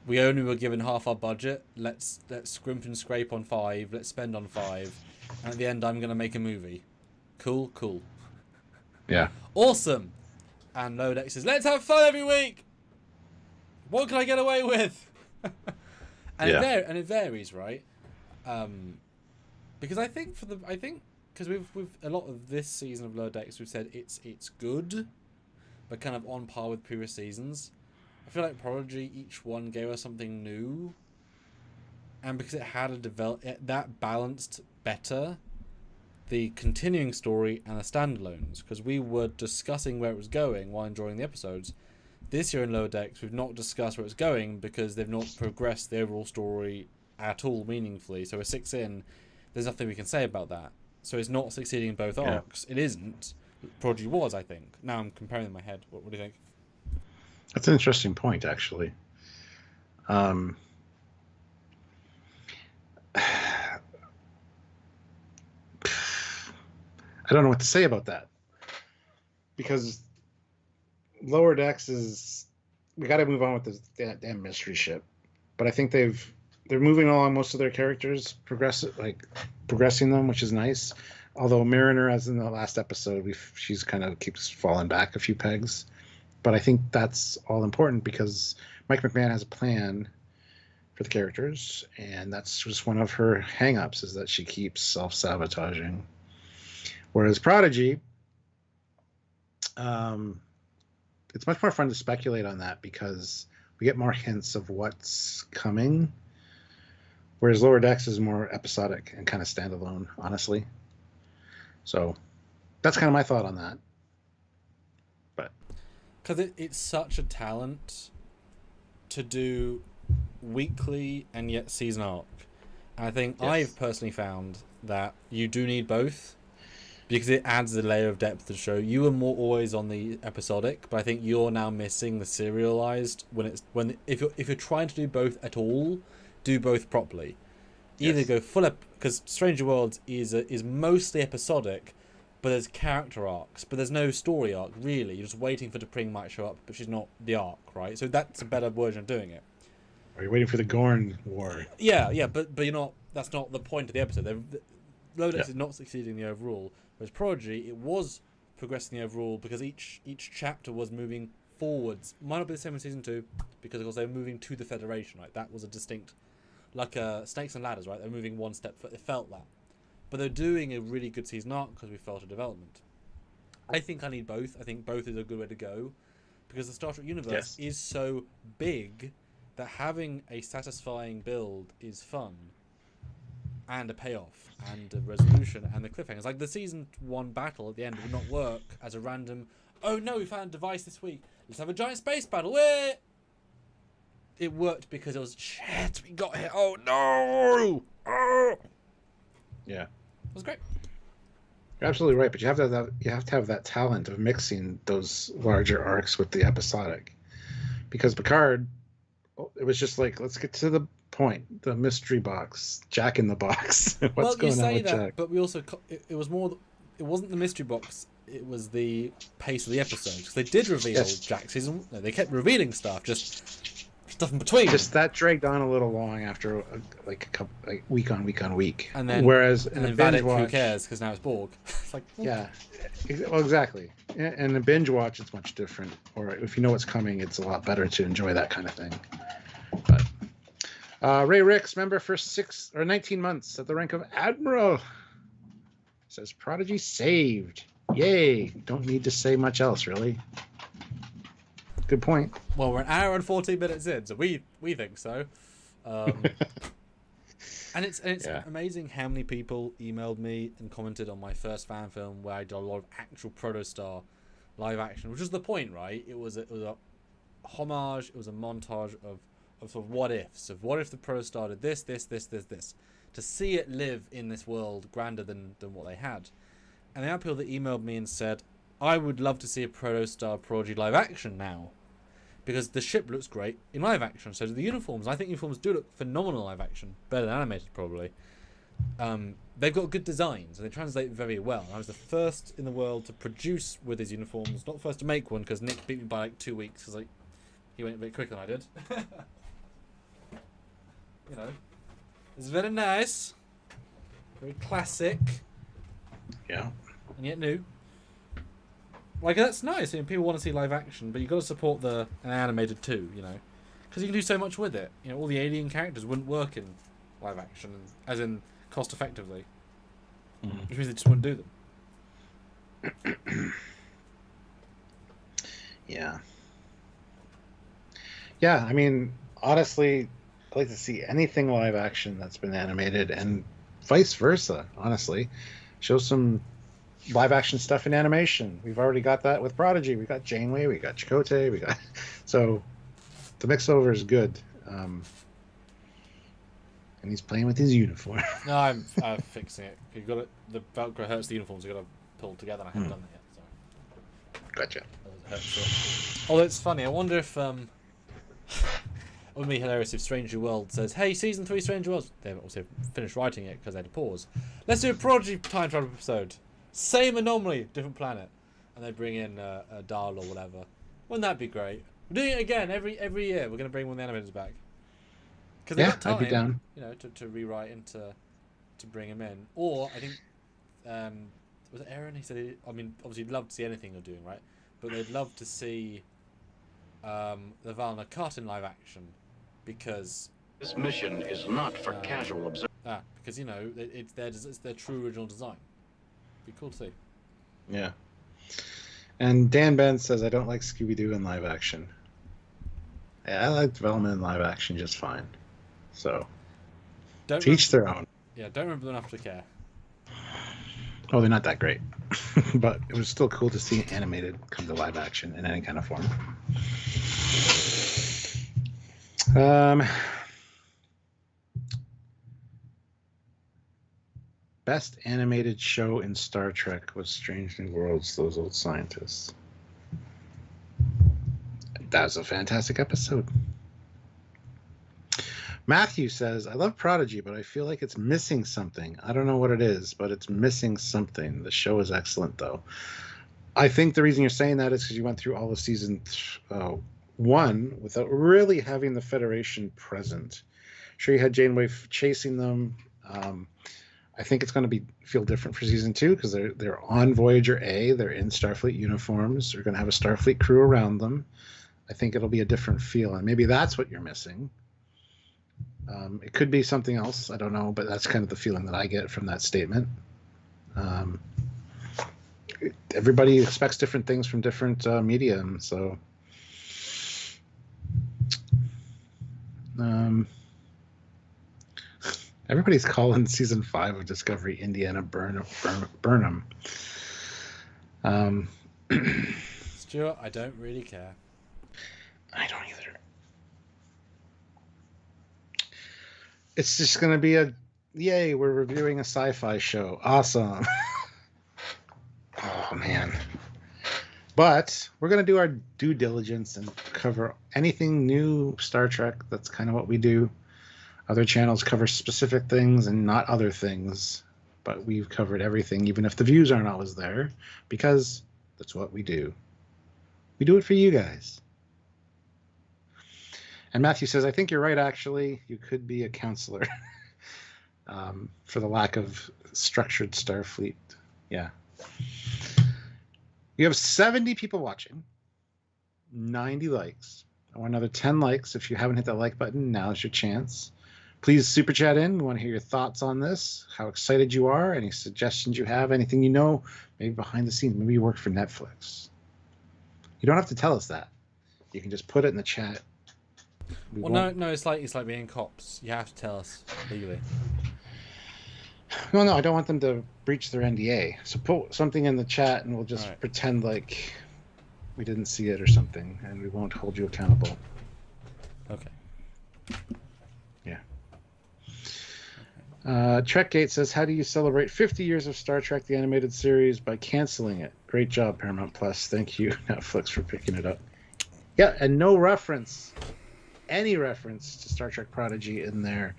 Speaker 2: we only were given half our budget, let's scrimp and scrape on 5, let's spend on 5, and at the end I'm going to make a movie. Cool.
Speaker 1: Yeah.
Speaker 2: Awesome! And Lower Decks says, let's have fun every week! What can I get away with? And it varies, right? Because I think because we've a lot of this season of Lower Decks, we've said it's good, but kind of on par with previous seasons. I feel like Prodigy, each one gave us something new, and because it had that balanced better the continuing story and the standalones, because we were discussing where it was going while enjoying the episodes. This year in Lower Decks, we've not discussed where it's going because they've not progressed the overall story at all meaningfully. So we're 6 in, there's nothing we can say about that. So it's not succeeding in both arcs. It isn't. Prodigy was, I think. Now I'm comparing in my head. What do you think?
Speaker 1: That's an interesting point, actually. I don't know what to say about that, because Lower Decks is, we got to move on with this damn mystery ship, but I think they're moving along most of their characters, progressing them, which is nice. Although Mariner, as in the last episode, she's kind of keeps falling back a few pegs, but I think that's all important because Mike McMahon has a plan for the characters, and that's just one of her hang-ups, is that she keeps self-sabotaging. Whereas Prodigy, it's much more fun to speculate on that because we get more hints of what's coming. Whereas Lower Decks is more episodic and kind of standalone, honestly. So that's kind of my thought on that. But
Speaker 2: because it's such a talent to do weekly and yet season arc. And I think I've personally found that you do need both, because it adds a layer of depth to the show. You were more always on the episodic, but I think you're now missing the serialized. If you're trying to do both at all, do both properly. Either go full because Stranger Worlds is mostly episodic, but there's character arcs, but there's no story arc really. You're just waiting for T'Pring might show up, but she's not the arc, right? So that's a better version of doing it.
Speaker 1: Are you waiting for the Gorn War?
Speaker 2: Yeah, but you're not. That's not the point of the episode. Lower Decks is not succeeding the overall. Whereas Prodigy, it was progressing the overall because each chapter was moving forwards. Might not be the same in season 2 because of course they were moving to the Federation, right? That was a distinct, like Snakes and Ladders, right? They're moving one step. It felt that, but they're doing a really good season arc because we felt a development. I think I need both. I think both is a good way to go because the Star Trek universe is so big that having a satisfying build is fun. And a payoff, and a resolution, and the cliffhangers. Like the season 1 battle at the end would not work as a random, oh no, we found a device this week, let's have a giant space battle. Where it worked because it was, shit, we got here. Oh no! Oh!
Speaker 1: Yeah.
Speaker 2: It was great.
Speaker 1: You're absolutely right, but you have to have that talent of mixing those larger arcs with the episodic. Because Picard, it was just like, let's get to the point, the mystery box, Jack in the Box. What's going on with Jack?
Speaker 2: But we also, it was more, it wasn't the mystery box, it was the pace of the episode, because they did reveal Jack season. No, they kept revealing stuff, just stuff in between.
Speaker 1: Just that dragged on a little long after week on week.
Speaker 2: And then,
Speaker 1: whereas in a binge watch,
Speaker 2: who cares? Because now it's Borg. It's like,
Speaker 1: yeah, well, exactly. And a binge watch, it's much different. Or if you know what's coming, it's a lot better to enjoy that kind of thing. But Ray Ricks, member for 19 months at the rank of Admiral, says Prodigy saved. Yay! Don't need to say much else, really. Good point.
Speaker 2: Well, we're an hour and 14 minutes in, so we think so. And it's amazing how many people emailed me and commented on my first fan film where I did a lot of actual Protostar live action, which was the point, right? It was a homage. It was a montage of sort of what ifs, of what if the Protostar did this, to see it live in this world grander than what they had. And there are people that emailed me and said, I would love to see a Protostar Prodigy live action now, because the ship looks great in live action, so do the uniforms. I think uniforms do look phenomenal live action, better than animated probably. they've got good designs and they translate very well. I was the first in the world to produce with his uniforms, not the first to make one because Nick beat me by like 2 weeks because he went a bit quicker than I did. You know, it's very nice, very classic.
Speaker 1: Yeah.
Speaker 2: And yet new. Like, that's nice. I mean, people want to see live action, but you've got to support an animated too, you know. Because you can do so much with it. You know, all the alien characters wouldn't work in live action, as in cost effectively.
Speaker 1: Mm-hmm.
Speaker 2: Which means they just wouldn't do them.
Speaker 1: Yeah. Yeah, I mean, honestly, I'd like to see anything live action that's been animated and vice versa, honestly. Show some live action stuff in animation. We've already got that with Prodigy. We got Janeway, we got Chakotay, we got... So, the mix-over is good. And he's playing with his uniform.
Speaker 2: No, I'm fixing it. You've got it. The Velcro hurts the uniforms. You've got to pull together, and I haven't done that yet. Sorry.
Speaker 1: Gotcha.
Speaker 2: Oh, it's funny. I wonder if it would be hilarious if Stranger World says, "Hey, season 3 Stranger World." They haven't also finished writing it because they had to pause. Let's do a Prodigy time travel episode. Same anomaly, different planet, and they bring in a Dahl or whatever. Wouldn't that be great? We're doing it again every year. We're going to bring one of the animators back. Because they've got time,
Speaker 1: I'd be down.
Speaker 2: You know, to rewrite and to bring him in. Or I think was it Aaron? He said, I mean, obviously, you'd love to see anything you're doing, right? But they'd love to see the Valna cut in live action because
Speaker 5: This mission is not for casual observers.
Speaker 2: Because you know it's their true original design. Be cool to see.
Speaker 1: Yeah. And Dan Ben says, I don't like Scooby-Doo in live action. Yeah, I like development in live action just fine. So, to each their own.
Speaker 2: Yeah, don't remember enough to care.
Speaker 1: Oh, they're not that great. But it was still cool to see animated come to live action in any kind of form. Best animated show in Star Trek was Strange New Worlds, Those Old Scientists. That was a fantastic episode. Matthew says, I love Prodigy, but I feel like it's missing something. I don't know what it is, but it's missing something. The show is excellent, though. I think the reason you're saying that is because you went through all of season 1 without really having the Federation present. Sure, you had Janeway chasing them. I think it's going to feel different for season 2 because they're on Voyager A. They're in Starfleet uniforms. They're going to have a Starfleet crew around them. I think it'll be a different feel, and maybe that's what you're missing. It could be something else. I don't know, but that's kind of the feeling that I get from that statement. Everybody expects different things from different mediums, so... everybody's calling season 5 of Discovery Indiana Burnham.
Speaker 2: Stuart, I don't really care.
Speaker 1: I don't either. It's just going to be yay, we're reviewing a sci-fi show. Awesome. Oh, man. But we're going to do our due diligence and cover anything new Star Trek. That's kind of what we do. Other channels cover specific things and not other things. But we've covered everything, even if the views aren't always there, because that's what we do. We do it for you guys. And Matthew says, I think you're right, actually. You could be a counselor for the lack of structured Starfleet. Yeah. You have 70 people watching, 90 likes. I want another 10 likes. If you haven't hit that like button, now's your chance. Please super chat in. We want to hear your thoughts on this, how excited you are, any suggestions you have, anything you know, maybe behind the scenes. Maybe you work for Netflix. You don't have to tell us that. You can just put it in the chat.
Speaker 2: No, it's like being cops. You have to tell us legally.
Speaker 1: No, I don't want them to breach their NDA. So put something in the chat, and we'll just pretend like we didn't see it or something, and we won't hold you accountable.
Speaker 2: Okay.
Speaker 1: Yeah. Trekgate says, how do you celebrate 50 years of Star Trek, the animated series, by canceling it? Great job, Paramount Plus. Thank you, Netflix, for picking it up. Yeah, and no reference, any reference to Star Trek Prodigy in there.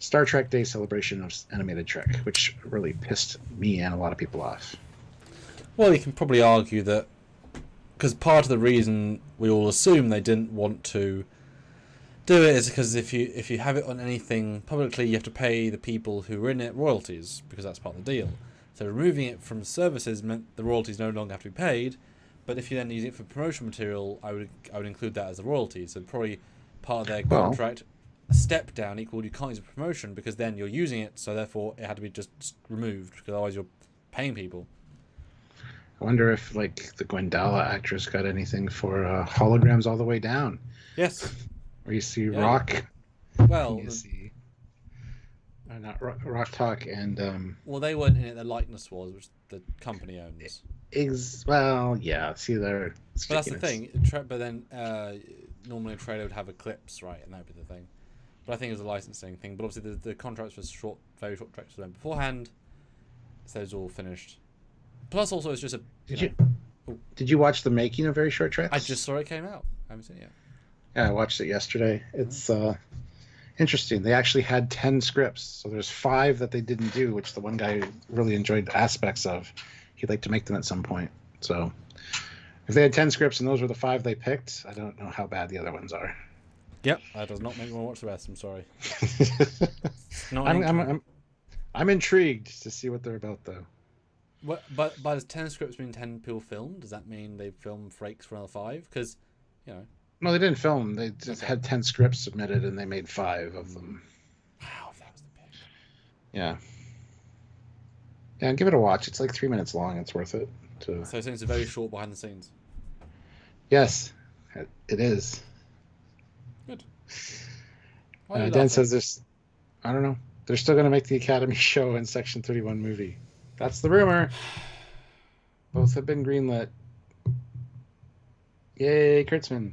Speaker 1: Star Trek Day celebration of animated Trek, which really pissed me and a lot of people off.
Speaker 2: Well, you can probably argue that because part of the reason we all assume they didn't want to do it is because if you have it on anything publicly, you have to pay the people who were in it royalties because that's part of the deal. So removing it from services meant the royalties no longer have to be paid. But if you then use it for promotion material, I would include that as a royalty. So probably part of their contract, a step down equal you can't use a promotion because then you're using it, so therefore it had to be just removed because otherwise you're paying people.
Speaker 1: I wonder if like the Gwendala actress got anything for holograms all the way down.
Speaker 2: Yes.
Speaker 1: Where you see Rock.
Speaker 2: Well,
Speaker 1: you see not Rock Talk and.
Speaker 2: Well, they weren't in it. Their likeness was, which the company owns.
Speaker 1: Well, yeah. See, they're.
Speaker 2: But that's the thing. But then normally a trailer would have a clips, right, and that would be the thing. But I think it was a licensing thing. But obviously the contracts were very short tracks for them beforehand, so it was all finished. Plus, also, it's just a.
Speaker 1: Did you watch the making of Very Short Tracks?
Speaker 2: I just saw it came out. I haven't seen it yet.
Speaker 1: Yeah, I watched it yesterday. It's interesting. They actually had 10 scripts, so there's 5 that they didn't do, which the one guy really enjoyed aspects of. He'd like to make them at some point. So, if they had 10 scripts and those were the 5 they picked, I don't know how bad the other ones are.
Speaker 2: Yep, that does not make me want to watch the rest. I'm sorry.
Speaker 1: I'm intrigued to see what they're about, though.
Speaker 2: What, but does 10 scripts mean 10 people filmed? Does that mean they filmed Frakes for another 5? Because, you know.
Speaker 1: No, they didn't film. They just had 10 scripts submitted, and they made 5 of them.
Speaker 2: Wow, that was the pick.
Speaker 1: Yeah. Yeah, give it a watch. It's like 3 minutes long. It's worth it.
Speaker 2: So it's a very short behind the scenes.
Speaker 1: Yes, it is.
Speaker 2: Good.
Speaker 1: Dan says this. I don't know. They're still going to make the Academy show and Section 31 movie. That's the rumor. Both have been greenlit. Yay, Kurtzman.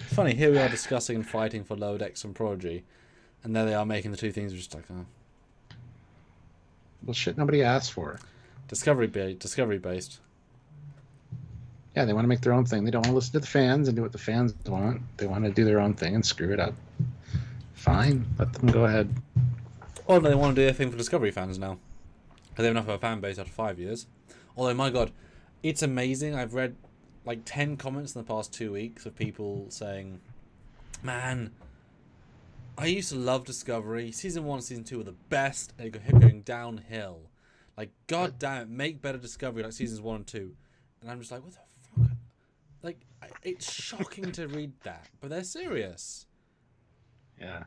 Speaker 2: Funny, here we are discussing and fighting for Lower Decks and Prodigy, and there they are making the two things just like, oh.
Speaker 1: Well, shit, nobody asked for.
Speaker 2: Discovery based.
Speaker 1: Yeah, they want to make their own thing. They don't want to listen to the fans and do what the fans want. They want to do their own thing and screw it up. Fine, let them go ahead.
Speaker 2: Or they want to do their thing for Discovery fans now. Because they have enough of a fan base after 5 years. Although, my God, it's amazing. I've read like 10 comments in the past 2 weeks of people saying, man, I used to love Discovery. Season 1 and Season 2 were the best. And they're going downhill. Like, God damn it, make better Discovery like Seasons 1 and 2. And I'm just like, what the fuck? Like, it's shocking to read that. But they're serious.
Speaker 1: Yeah.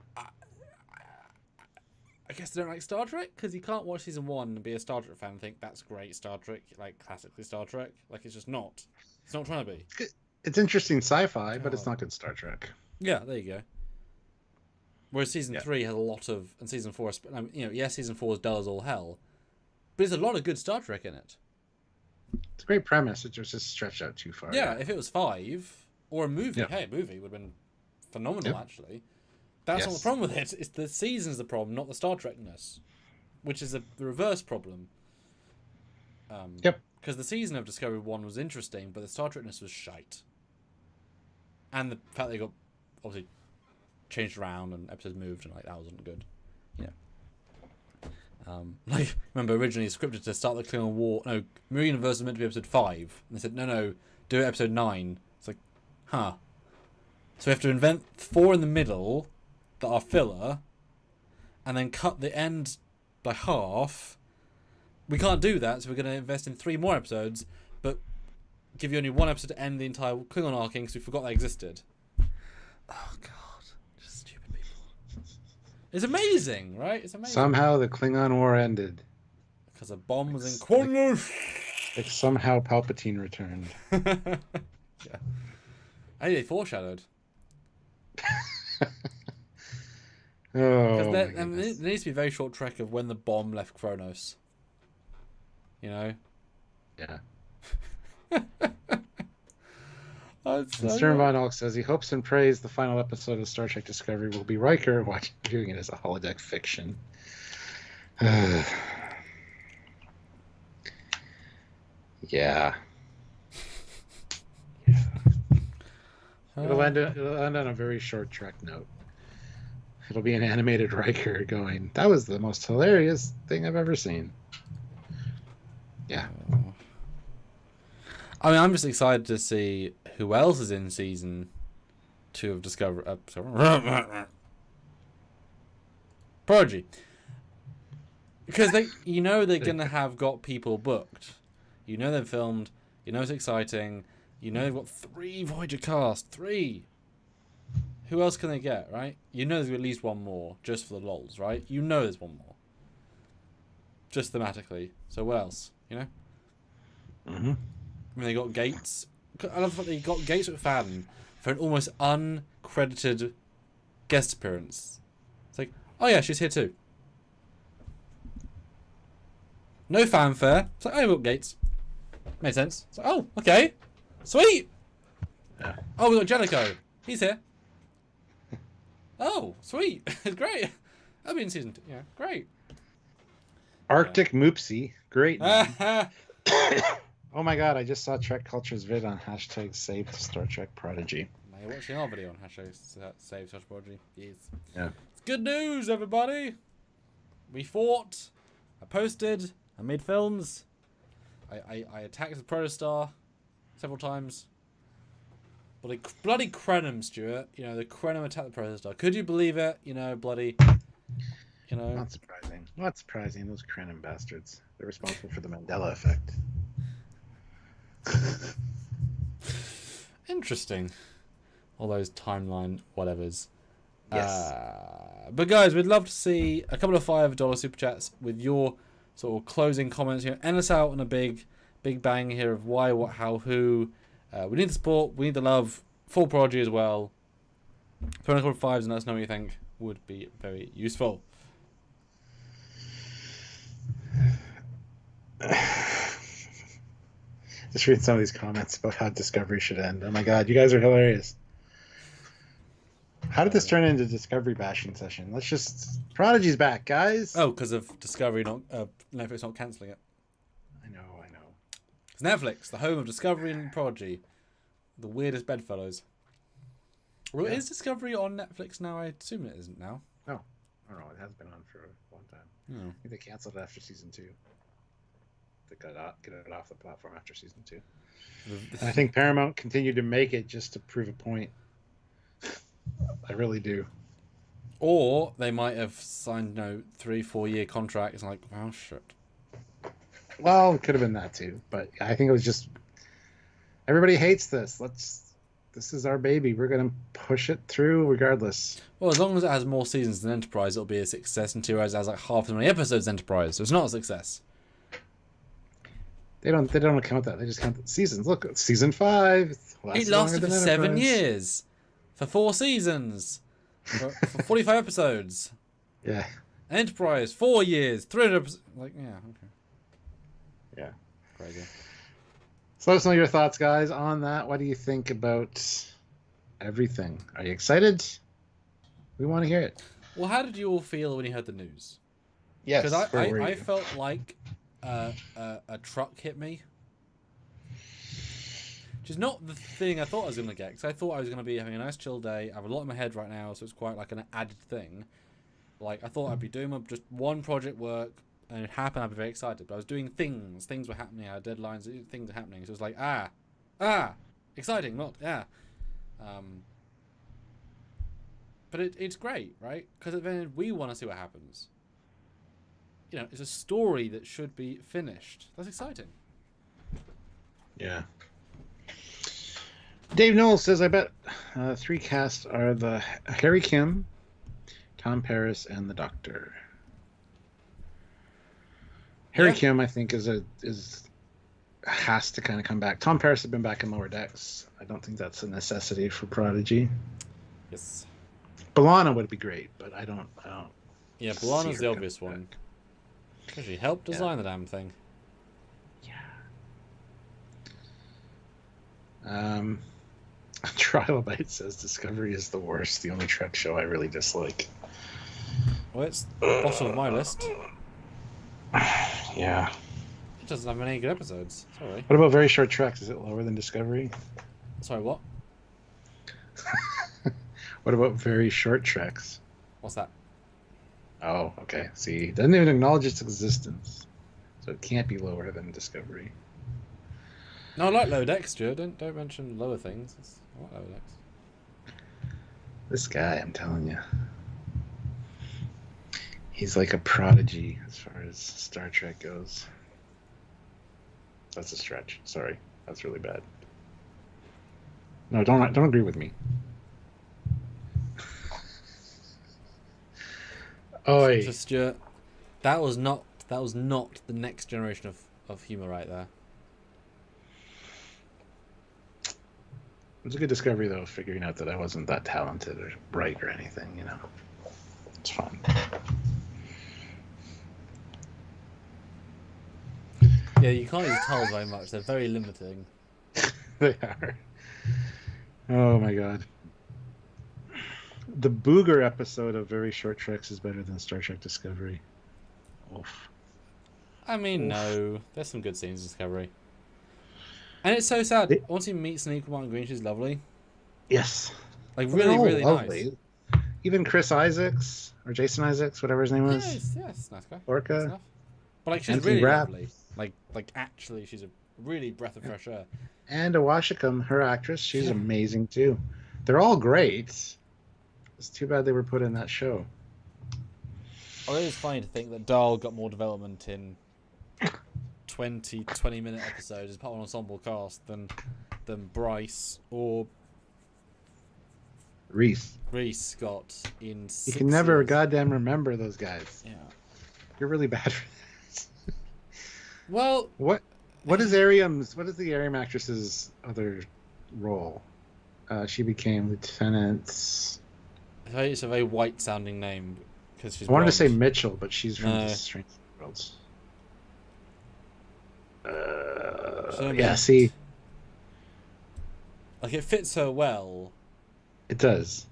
Speaker 2: I guess they don't like Star Trek because you can't watch Season 1 and be a Star Trek fan and think that's great Star Trek, like classically Star Trek. Like, it's just not. It's not trying to be.
Speaker 1: It's interesting sci-fi, but it's not good Star Trek.
Speaker 2: Yeah, there you go. Whereas Season 3 has a lot of, and Season 4, you know, yes, Season 4 is dull as all hell, but there's a lot of good Star Trek in it.
Speaker 1: It's a great premise. It was just stretched out too far.
Speaker 2: Yeah, if it was 5 or a movie, hey, a movie would have been phenomenal actually. That's not the problem with it. It's the season's the problem, not the Star Trekness, which is the reverse problem. Because the season of Discovery 1 was interesting, but the Star Trekness was shite. And the fact they got, obviously, changed around and episodes moved, and like that wasn't good. Yeah. Like, remember, originally scripted to start the Klingon War. No, Mirror Universe was meant to be episode 5. And they said, no, do it episode 9. It's like, huh. So we have to invent 4 in the middle that are filler, and then cut the end by half. We can't do that, so we're going to invest in 3 more episodes, but give you only 1 episode to end the entire Klingon arcing because we forgot that existed. Oh god, just stupid people. It's amazing, right? It's amazing.
Speaker 1: Somehow the Klingon War ended
Speaker 2: because a bomb was in Cornus.
Speaker 1: Like somehow Palpatine returned.
Speaker 2: Yeah, I think they foreshadowed.
Speaker 1: Oh,
Speaker 2: there needs to be a very short trek of when the bomb left Kronos. You know?
Speaker 1: Yeah.
Speaker 2: Stern
Speaker 1: Von Alk says he hopes and prays the final episode of Star Trek Discovery will be Riker viewing it as a holodeck fiction. Yeah. It'll end on a very short Trek note. It'll be an animated Riker going, that was the most hilarious thing I've ever seen. Yeah.
Speaker 2: I mean, I'm just excited to see who else is in season 2 of Discovery. Prodigy. Because they're gonna have got people booked. You know they've filmed. You know it's exciting. You know they've got 3 Voyager cast. 3. Who else can they get, right? You know there's at least one more, just for the lols, right? You know there's one more. Just thematically. So what else? You know?
Speaker 1: Mm-hmm.
Speaker 2: I mean, they got Gates. I love the fact they got Gates McFadden for an almost uncredited guest appearance. It's like, oh yeah, she's here too. No fanfare. It's like, oh, we got Gates. Made sense. It's like, oh, okay. Sweet.
Speaker 1: Yeah.
Speaker 2: Oh, we got Jellicoe. He's here. Oh, sweet. It's great. I'll be in season 2. Yeah, great.
Speaker 1: Arctic Moopsie. Great name.
Speaker 2: Oh
Speaker 1: Oh my god, I just saw Trek Culture's vid on hashtag save Star Trek Prodigy.
Speaker 2: Now you're watching our video on hashtag save Star Trek Prodigy. Yes.
Speaker 1: Yeah.
Speaker 2: It's good news, everybody. We fought. I posted. I made films. I attacked the Protostar several times. Bloody Krenim, Stuart. You know, the Krenim attacked the Protostar. Could you believe it? You know, bloody... You know...
Speaker 1: Not surprising. Not surprising. Those Krenim bastards. They're responsible for the Mandela effect.
Speaker 2: Interesting. All those timeline whatevers.
Speaker 1: Yes.
Speaker 2: But guys, we'd love to see a couple of $5 super chats with your sort of closing comments here. End us out on a big bang here of why, what, how, who. We need the support. We need the love. For Prodigy as well. Throw in a couple of 5s and let us know what you think. Would be very useful.
Speaker 1: Just reading some of these comments about how Discovery should end. Oh my god, you guys are hilarious. How did this turn into Discovery bashing session? Let's just... Prodigy's back, guys!
Speaker 2: Oh, because of Discovery not... Netflix not cancelling it.
Speaker 1: I know.
Speaker 2: It's Netflix, the home of Discovery and Prodigy. The weirdest bedfellows. Well,
Speaker 1: Yeah.
Speaker 2: is Discovery on Netflix now? I assume it isn't now.
Speaker 1: No. I don't know. It has been on for a long time.
Speaker 2: Oh.
Speaker 1: I think they canceled it after season 2. They get it off the platform after season 2. And I think Paramount continued to make it just to prove a point. I really do.
Speaker 2: Or they might have signed 3-4 year contracts and like, oh shit.
Speaker 1: Well, it could have been that too, but I think it was just everybody hates this. This is our baby. We're gonna push it through regardless.
Speaker 2: Well, as long as it has more seasons than Enterprise, it'll be a success. And 2 hours has like half as many episodes as Enterprise, so it's not a success.
Speaker 1: They don't count that. They just count the seasons. Look, season 5.
Speaker 2: It lasted for 7 years, for 4 seasons, for 45 episodes.
Speaker 1: Yeah.
Speaker 2: Enterprise 4 years, 300 episodes. Like, yeah, okay.
Speaker 1: Yeah.
Speaker 2: Crazy.
Speaker 1: So let us know your thoughts, guys, on that. What do you think about everything? Are you excited? We want to hear it.
Speaker 2: Well, how did you all feel when you heard the news?
Speaker 1: Yes.
Speaker 2: Because
Speaker 1: where were
Speaker 2: I
Speaker 1: you?
Speaker 2: felt like a truck hit me. Which is not the thing I thought I was going to get. Because I thought I was going to be having a nice chill day. I have a lot in my head right now, so it's quite like an added thing. Like, I thought I'd be doing just one project work, and it happened, I'd be very excited. But I was doing things. Things were happening. I had deadlines. Things were happening. So it was like, exciting, not, But it's great, right? Because then we want to see what happens. You know, it's a story that should be finished. That's exciting.
Speaker 1: Yeah. Dave Knowles says, I bet 3 casts are the Harry Kim, Tom Paris, and the Doctor. Harry Kim, I think, has to kind of come back. Tom Paris has been back in Lower Decks. I don't think that's a necessity for Prodigy.
Speaker 2: Yes.
Speaker 1: B'Elanna would be great, but I don't.
Speaker 2: Yeah,
Speaker 1: see
Speaker 2: B'Elanna's
Speaker 1: her
Speaker 2: the
Speaker 1: coming
Speaker 2: obvious one.
Speaker 1: back.
Speaker 2: Because she helped design the damn thing.
Speaker 1: Yeah. Trilobite says Discovery is the worst. The only Trek show I really dislike.
Speaker 2: Well, it's bottom of my list.
Speaker 1: Yeah.
Speaker 2: It doesn't have any good episodes. Sorry.
Speaker 1: What about Very Short Treks? Is it lower than Discovery?
Speaker 2: Sorry, what?
Speaker 1: What about Very Short Treks?
Speaker 2: What's that?
Speaker 1: Oh, okay. See, it doesn't even acknowledge its existence, so it can't be lower than Discovery.
Speaker 2: No, I like Lower Decks, Stuart. Don't mention lower things. I like Lower Decks.
Speaker 1: This guy, I'm telling you, he's like a prodigy as far as Star Trek goes. That's a stretch. Sorry, that's really bad. No, don't agree with me. Oi.
Speaker 2: So Stuart, that was not the next generation of humor right there.
Speaker 1: It was a good discovery, though, figuring out that I wasn't that talented or bright or anything, you know. It's fun.
Speaker 2: Yeah, you can't use tiles very much. They're very limiting.
Speaker 1: They are. Oh, my God. The Booger episode of Very Short Treks is better than Star Trek Discovery. Oof.
Speaker 2: I mean, no. There's some good scenes in Discovery. And it's so sad. Once you meet Sonequa Martin Green, she's lovely.
Speaker 1: Yes.
Speaker 2: Like,
Speaker 1: Well,
Speaker 2: really,
Speaker 1: they're all
Speaker 2: really
Speaker 1: lovely. Nice. Even Chris Isaacs, or Jason Isaacs, whatever his name was.
Speaker 2: Yes, nice guy.
Speaker 1: Orca.
Speaker 2: Nice. But, like, she's
Speaker 1: Anthony
Speaker 2: really
Speaker 1: Rapp.
Speaker 2: lovely. Like, actually, she's a really breath of fresh air.
Speaker 1: And Awashikam, her actress, she's amazing, too. They're all great. It's too bad they were put in that show.
Speaker 2: Although it's funny to think that Dahl got more development in 20-minute episodes as part of an ensemble cast than Bryce or
Speaker 1: Reese
Speaker 2: got in 6
Speaker 1: You can never
Speaker 2: seasons.
Speaker 1: goddamn remember those guys.
Speaker 2: Yeah.
Speaker 1: You're really bad for this.
Speaker 2: Well,
Speaker 1: What is the Arium actress's other role? She became Lieutenant.
Speaker 2: it's a very white-sounding name because she's.
Speaker 1: I wanted to say
Speaker 2: blonde.
Speaker 1: Mitchell, but she's from
Speaker 2: No.
Speaker 1: the Strange Worlds.
Speaker 2: So,
Speaker 1: Yeah, see,
Speaker 2: like it fits her well
Speaker 1: it does.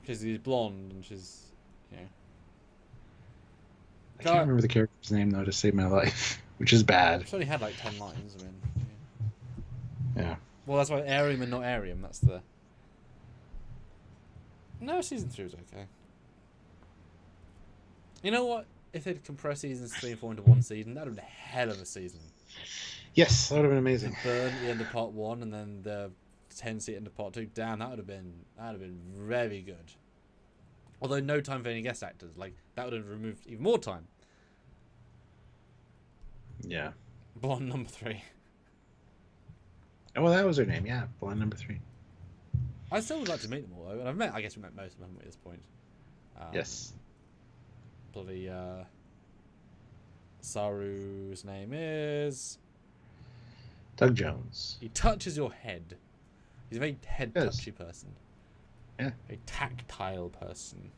Speaker 2: because she's blonde and she's, you know.
Speaker 1: I can't remember the character's name though to save my life, which is bad.
Speaker 2: She's only had like 10 lines. I mean.
Speaker 1: Yeah.
Speaker 2: Well, that's why Arium and not Arium. That's the. No, season 3 was okay. You know what? If they'd compress seasons 3 and 4 into one season, that would have been a hell of a season.
Speaker 1: Yes, that would have been amazing.
Speaker 2: Burn at the end of part 1 and then the 10-seat end of part 2. Damn, that would have been very good. Although no time for any guest actors, like that would have removed even more time.
Speaker 1: Yeah.
Speaker 2: Blonde number 3.
Speaker 1: Oh, well, that was her name. Yeah, blonde number 3.
Speaker 2: I still would like to meet them all though, and I guess we met most of them at this point.
Speaker 1: Yes.
Speaker 2: Bloody Saru's name is.
Speaker 1: Doug Jones.
Speaker 2: He touches your head. He's a very head
Speaker 1: Yes.
Speaker 2: touchy person.
Speaker 1: Yeah.
Speaker 2: A tactile person.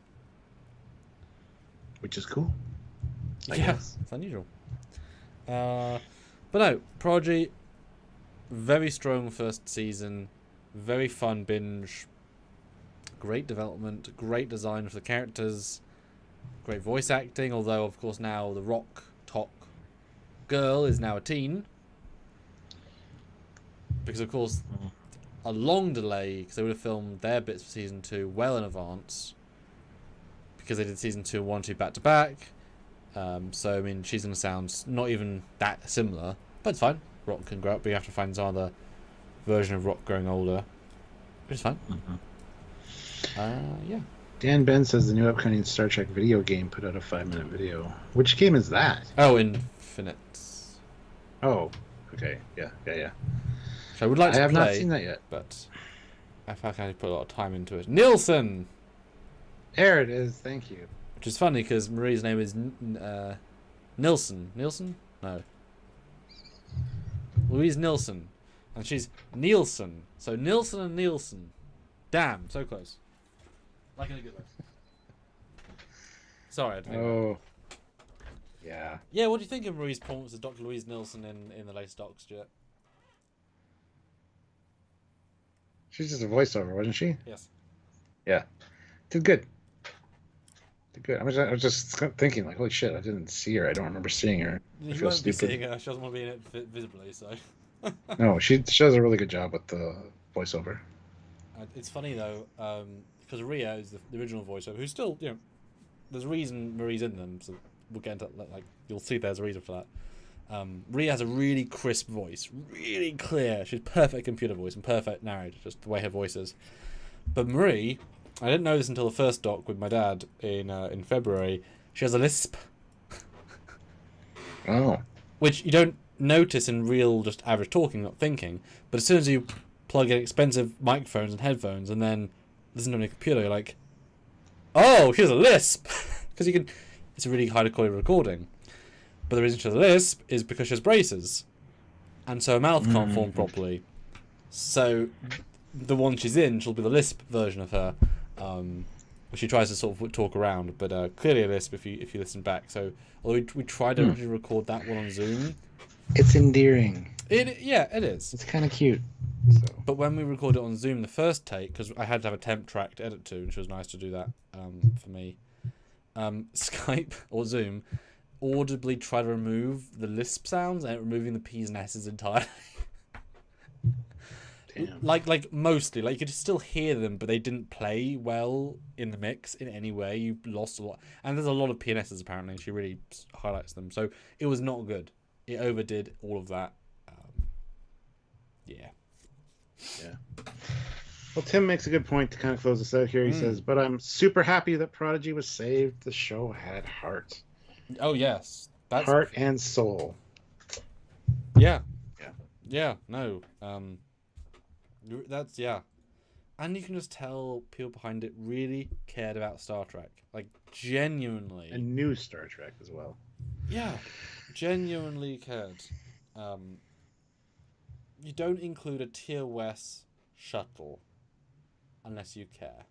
Speaker 1: Which is cool. I
Speaker 2: Yeah,
Speaker 1: guess.
Speaker 2: it's unusual. But no, Prodigy, very strong first season, very fun binge, great development, great design for the characters, great voice acting, although of course now the rock talk girl is now a teen. Because of course, a long delay, because they would have filmed their bits for season 2 well in advance, because they did season 2 and 1 2 back to back. So I mean, she's gonna sound not even that similar, but it's fine. Rock can grow up, but you have to find some other version of Rock growing older, which is fine. Yeah.
Speaker 1: Dan Ben says the new upcoming Star Trek video game put out a 5-minute video. Which game is that?
Speaker 2: Oh, Infinite.
Speaker 1: Oh, okay. Yeah.
Speaker 2: So I would like to
Speaker 1: I have
Speaker 2: play,
Speaker 1: not seen that yet.
Speaker 2: but I feel like I put a lot of time into it. Nielsen,
Speaker 1: There it is. Thank you.
Speaker 2: which is funny because Marie's name is Nilsson. Nilsson? No. Louise Nilsson, and she's Nielsen. So Nilsson and Nielsen. Damn, so close. Like in a good way. Sorry, I didn't think
Speaker 1: Oh. Yeah.
Speaker 2: Yeah, what do you think of Marie's performance as Dr. Louise Nilsson in the latest Docs, Stuart?
Speaker 1: She's just a voiceover, wasn't she?
Speaker 2: Yes.
Speaker 1: Yeah. Did good. I was just thinking, like, holy shit, I didn't see her. I don't remember seeing her. I
Speaker 2: You
Speaker 1: feel
Speaker 2: won't be
Speaker 1: stupid.
Speaker 2: seeing her. She doesn't want to be in it visibly, so.
Speaker 1: No, she does a really good job with the voiceover.
Speaker 2: It's funny though, because Rhea is the original voiceover, who's still, there's a reason Marie's in them, so we'll get into you'll see there's a reason for that. Rhea has a really crisp voice, really clear. She's perfect computer voice and perfect narrator, just the way her voice is. But Marie, I didn't know this until the first doc with my dad in February. She has a lisp.
Speaker 1: Oh.
Speaker 2: Which you don't notice in real, just average talking, not thinking. But as soon as you plug in expensive microphones and headphones and then listen to a computer, you're like, oh, she has a lisp. Because it's a really high quality recording. But the reason she has a lisp is because she has braces. And so her mouth can't form properly. So the one she's in, she'll be the lisp version of her. She tries to sort of talk around, but clearly a lisp if you listen back. So although we tried to originally record that one on Zoom.
Speaker 1: It's endearing.
Speaker 2: It is.
Speaker 1: It's kind of cute. So.
Speaker 2: But when we recorded it on Zoom, the first take, because I had to have a temp track to edit to, and she was nice to do that for me. Skype or Zoom audibly tried to remove the lisp sounds and removing the P's and S's entirely.
Speaker 1: Damn.
Speaker 2: Like mostly, you could still hear them, but they didn't play well in the mix in any way. You lost a lot, and there's a lot of PNSs apparently. And she really highlights them, so it was not good. It overdid all of that. Yeah.
Speaker 1: Well, Tim makes a good point to kind of close this out here. He says, "But I'm super happy that Prodigy was saved. The show had heart.
Speaker 2: Oh yes, that's
Speaker 1: Heart and soul.
Speaker 2: Yeah. No. That's and you can just tell people behind it really cared about Star Trek, like genuinely,
Speaker 1: And new Star Trek as well.
Speaker 2: Yeah, genuinely cared. You don't include a TOS shuttle unless you care.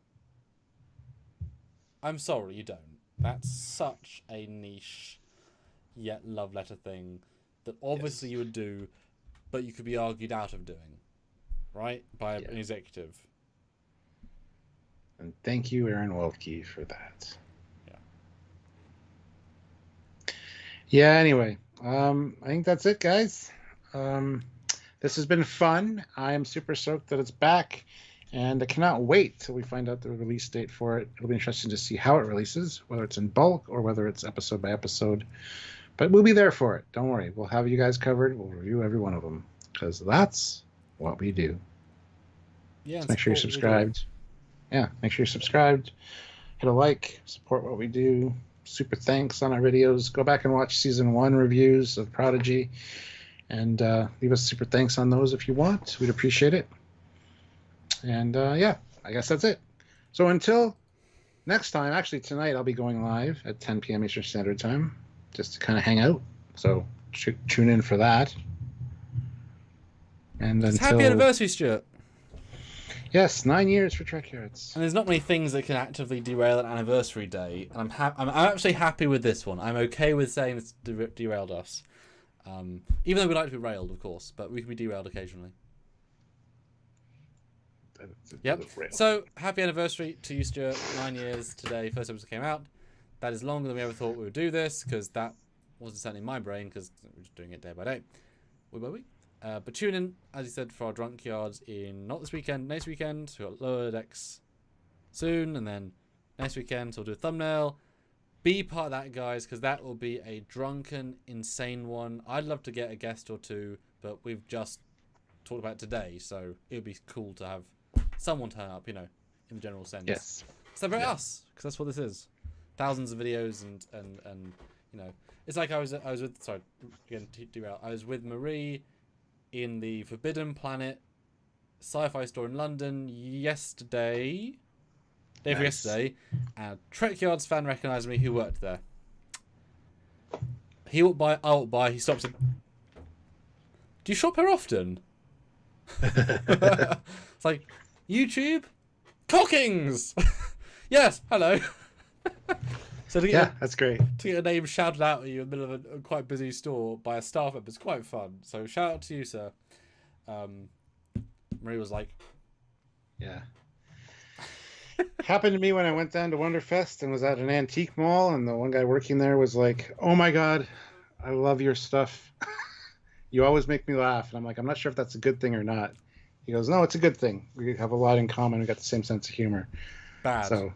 Speaker 2: I'm sorry, you don't. That's such a niche yet love letter thing that obviously you would do, but you could be argued out of doing. Right? By an executive.
Speaker 1: And thank you, Aaron Weltke, for that. Yeah, anyway. I think that's it, guys. This has been fun. I am super stoked that it's back. And I cannot wait till we find out the release date for it. It'll be interesting to see how it releases, whether it's in bulk or whether it's episode by episode. But we'll be there for it. Don't worry. We'll have you guys covered. We'll review every one of them. Because that's what we do.
Speaker 2: Yeah,
Speaker 1: so make sure you're subscribed. Yeah, make sure you're subscribed. Hit a like. Support what we do. Super thanks on our videos. Go back and watch season 1 reviews of Prodigy. And leave us super thanks on those if you want. We'd appreciate it. And I guess that's it. So until next time, actually tonight I'll be going live at 10 p.m. Eastern Standard Time just to kind of hang out. So tune in for that. And
Speaker 2: it's happy anniversary, Stuart.
Speaker 1: Yes, 9 years for Trekyards.
Speaker 2: And there's not many things that can actively derail an anniversary day. And I'm actually happy with this one. I'm okay with saying it's derailed us. Even though we like to be railed, of course, but we can be derailed occasionally. Yep. So, happy anniversary to you, Stuart. 9 years today, first episode came out. That is longer than we ever thought we would do this, because that wasn't certainly in my brain, because we're just doing it day by day. Week by week. But tune in, as you said, for our Trekyards in not this weekend, next weekend. So we've got Lower Decks soon, and then next weekend, so we'll do a thumbnail. Be part of that, guys, because that will be a drunken, insane one. I'd love to get a guest or two, but we've just talked about it today, so it would be cool to have someone turn up, in the general sense.
Speaker 1: Yes.
Speaker 2: Celebrate us, because that's what this is. Thousands of videos and it's like I was with, sorry, again, derail. I was with Marie in the Forbidden Planet sci-fi store in London yesterday. Day for yesterday, and a Trekyards fan recognised me who worked there. He walked by, I walked by, he stops and... Do you shop here often? It's like, YouTube? Cockings! Yes, hello. So
Speaker 1: that's great.
Speaker 2: To get a name shouted out at you in the middle of a quite busy store by a staff member is quite fun. So shout out to you, sir. Marie was like...
Speaker 1: Yeah. Happened to me when I went down to Wonderfest and was at an antique mall, and the one guy working there was like, "Oh my God, I love your stuff. You always make me laugh." And I'm like, "I'm not sure if that's a good thing or not." He goes, "No, it's a good thing. We have a lot in common. We got the same sense of humor."
Speaker 2: Bad.
Speaker 1: So,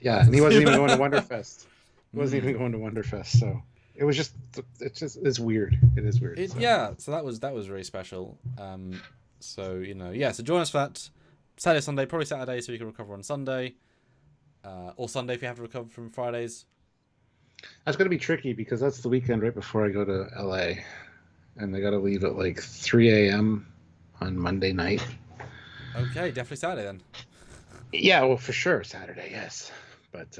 Speaker 1: yeah, and he wasn't even going to Wonderfest. He wasn't even going to Wonderfest. So it was just, it's weird. It is weird.
Speaker 2: Yeah. So that was very special. So so join us for that Saturday, Sunday, probably Saturday, so you can recover on Sunday, or Sunday if you have to recover from Fridays.
Speaker 1: That's going to be tricky because that's the weekend right before I go to LA, and I got to leave at like 3 a.m. on Monday night.
Speaker 2: Okay, definitely Saturday then.
Speaker 1: Yeah, well, for sure Saturday, yes. But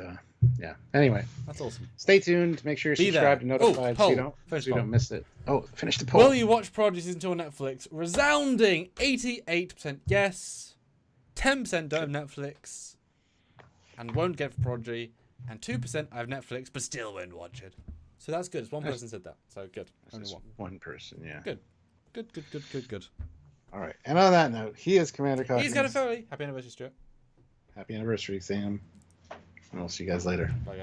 Speaker 1: yeah. Anyway,
Speaker 2: that's awesome.
Speaker 1: Stay tuned. Make sure you're subscribed and notified so you don't miss it. Oh, finish the poll.
Speaker 2: Will you watch Prodigy season 2 on Netflix? Resounding 88% yes. 10% don't have Netflix and won't get for Prodigy, and 2% I have Netflix but still won't watch it. So that's good. It's one person said that. So good. Only
Speaker 1: one person, yeah.
Speaker 2: Good.
Speaker 1: All right. And on that note, he is Commander Coffee.
Speaker 2: He's Commander Foley. Happy anniversary, Stuart.
Speaker 1: Happy anniversary, Sam. And we'll see you guys later.
Speaker 2: Bye, guys.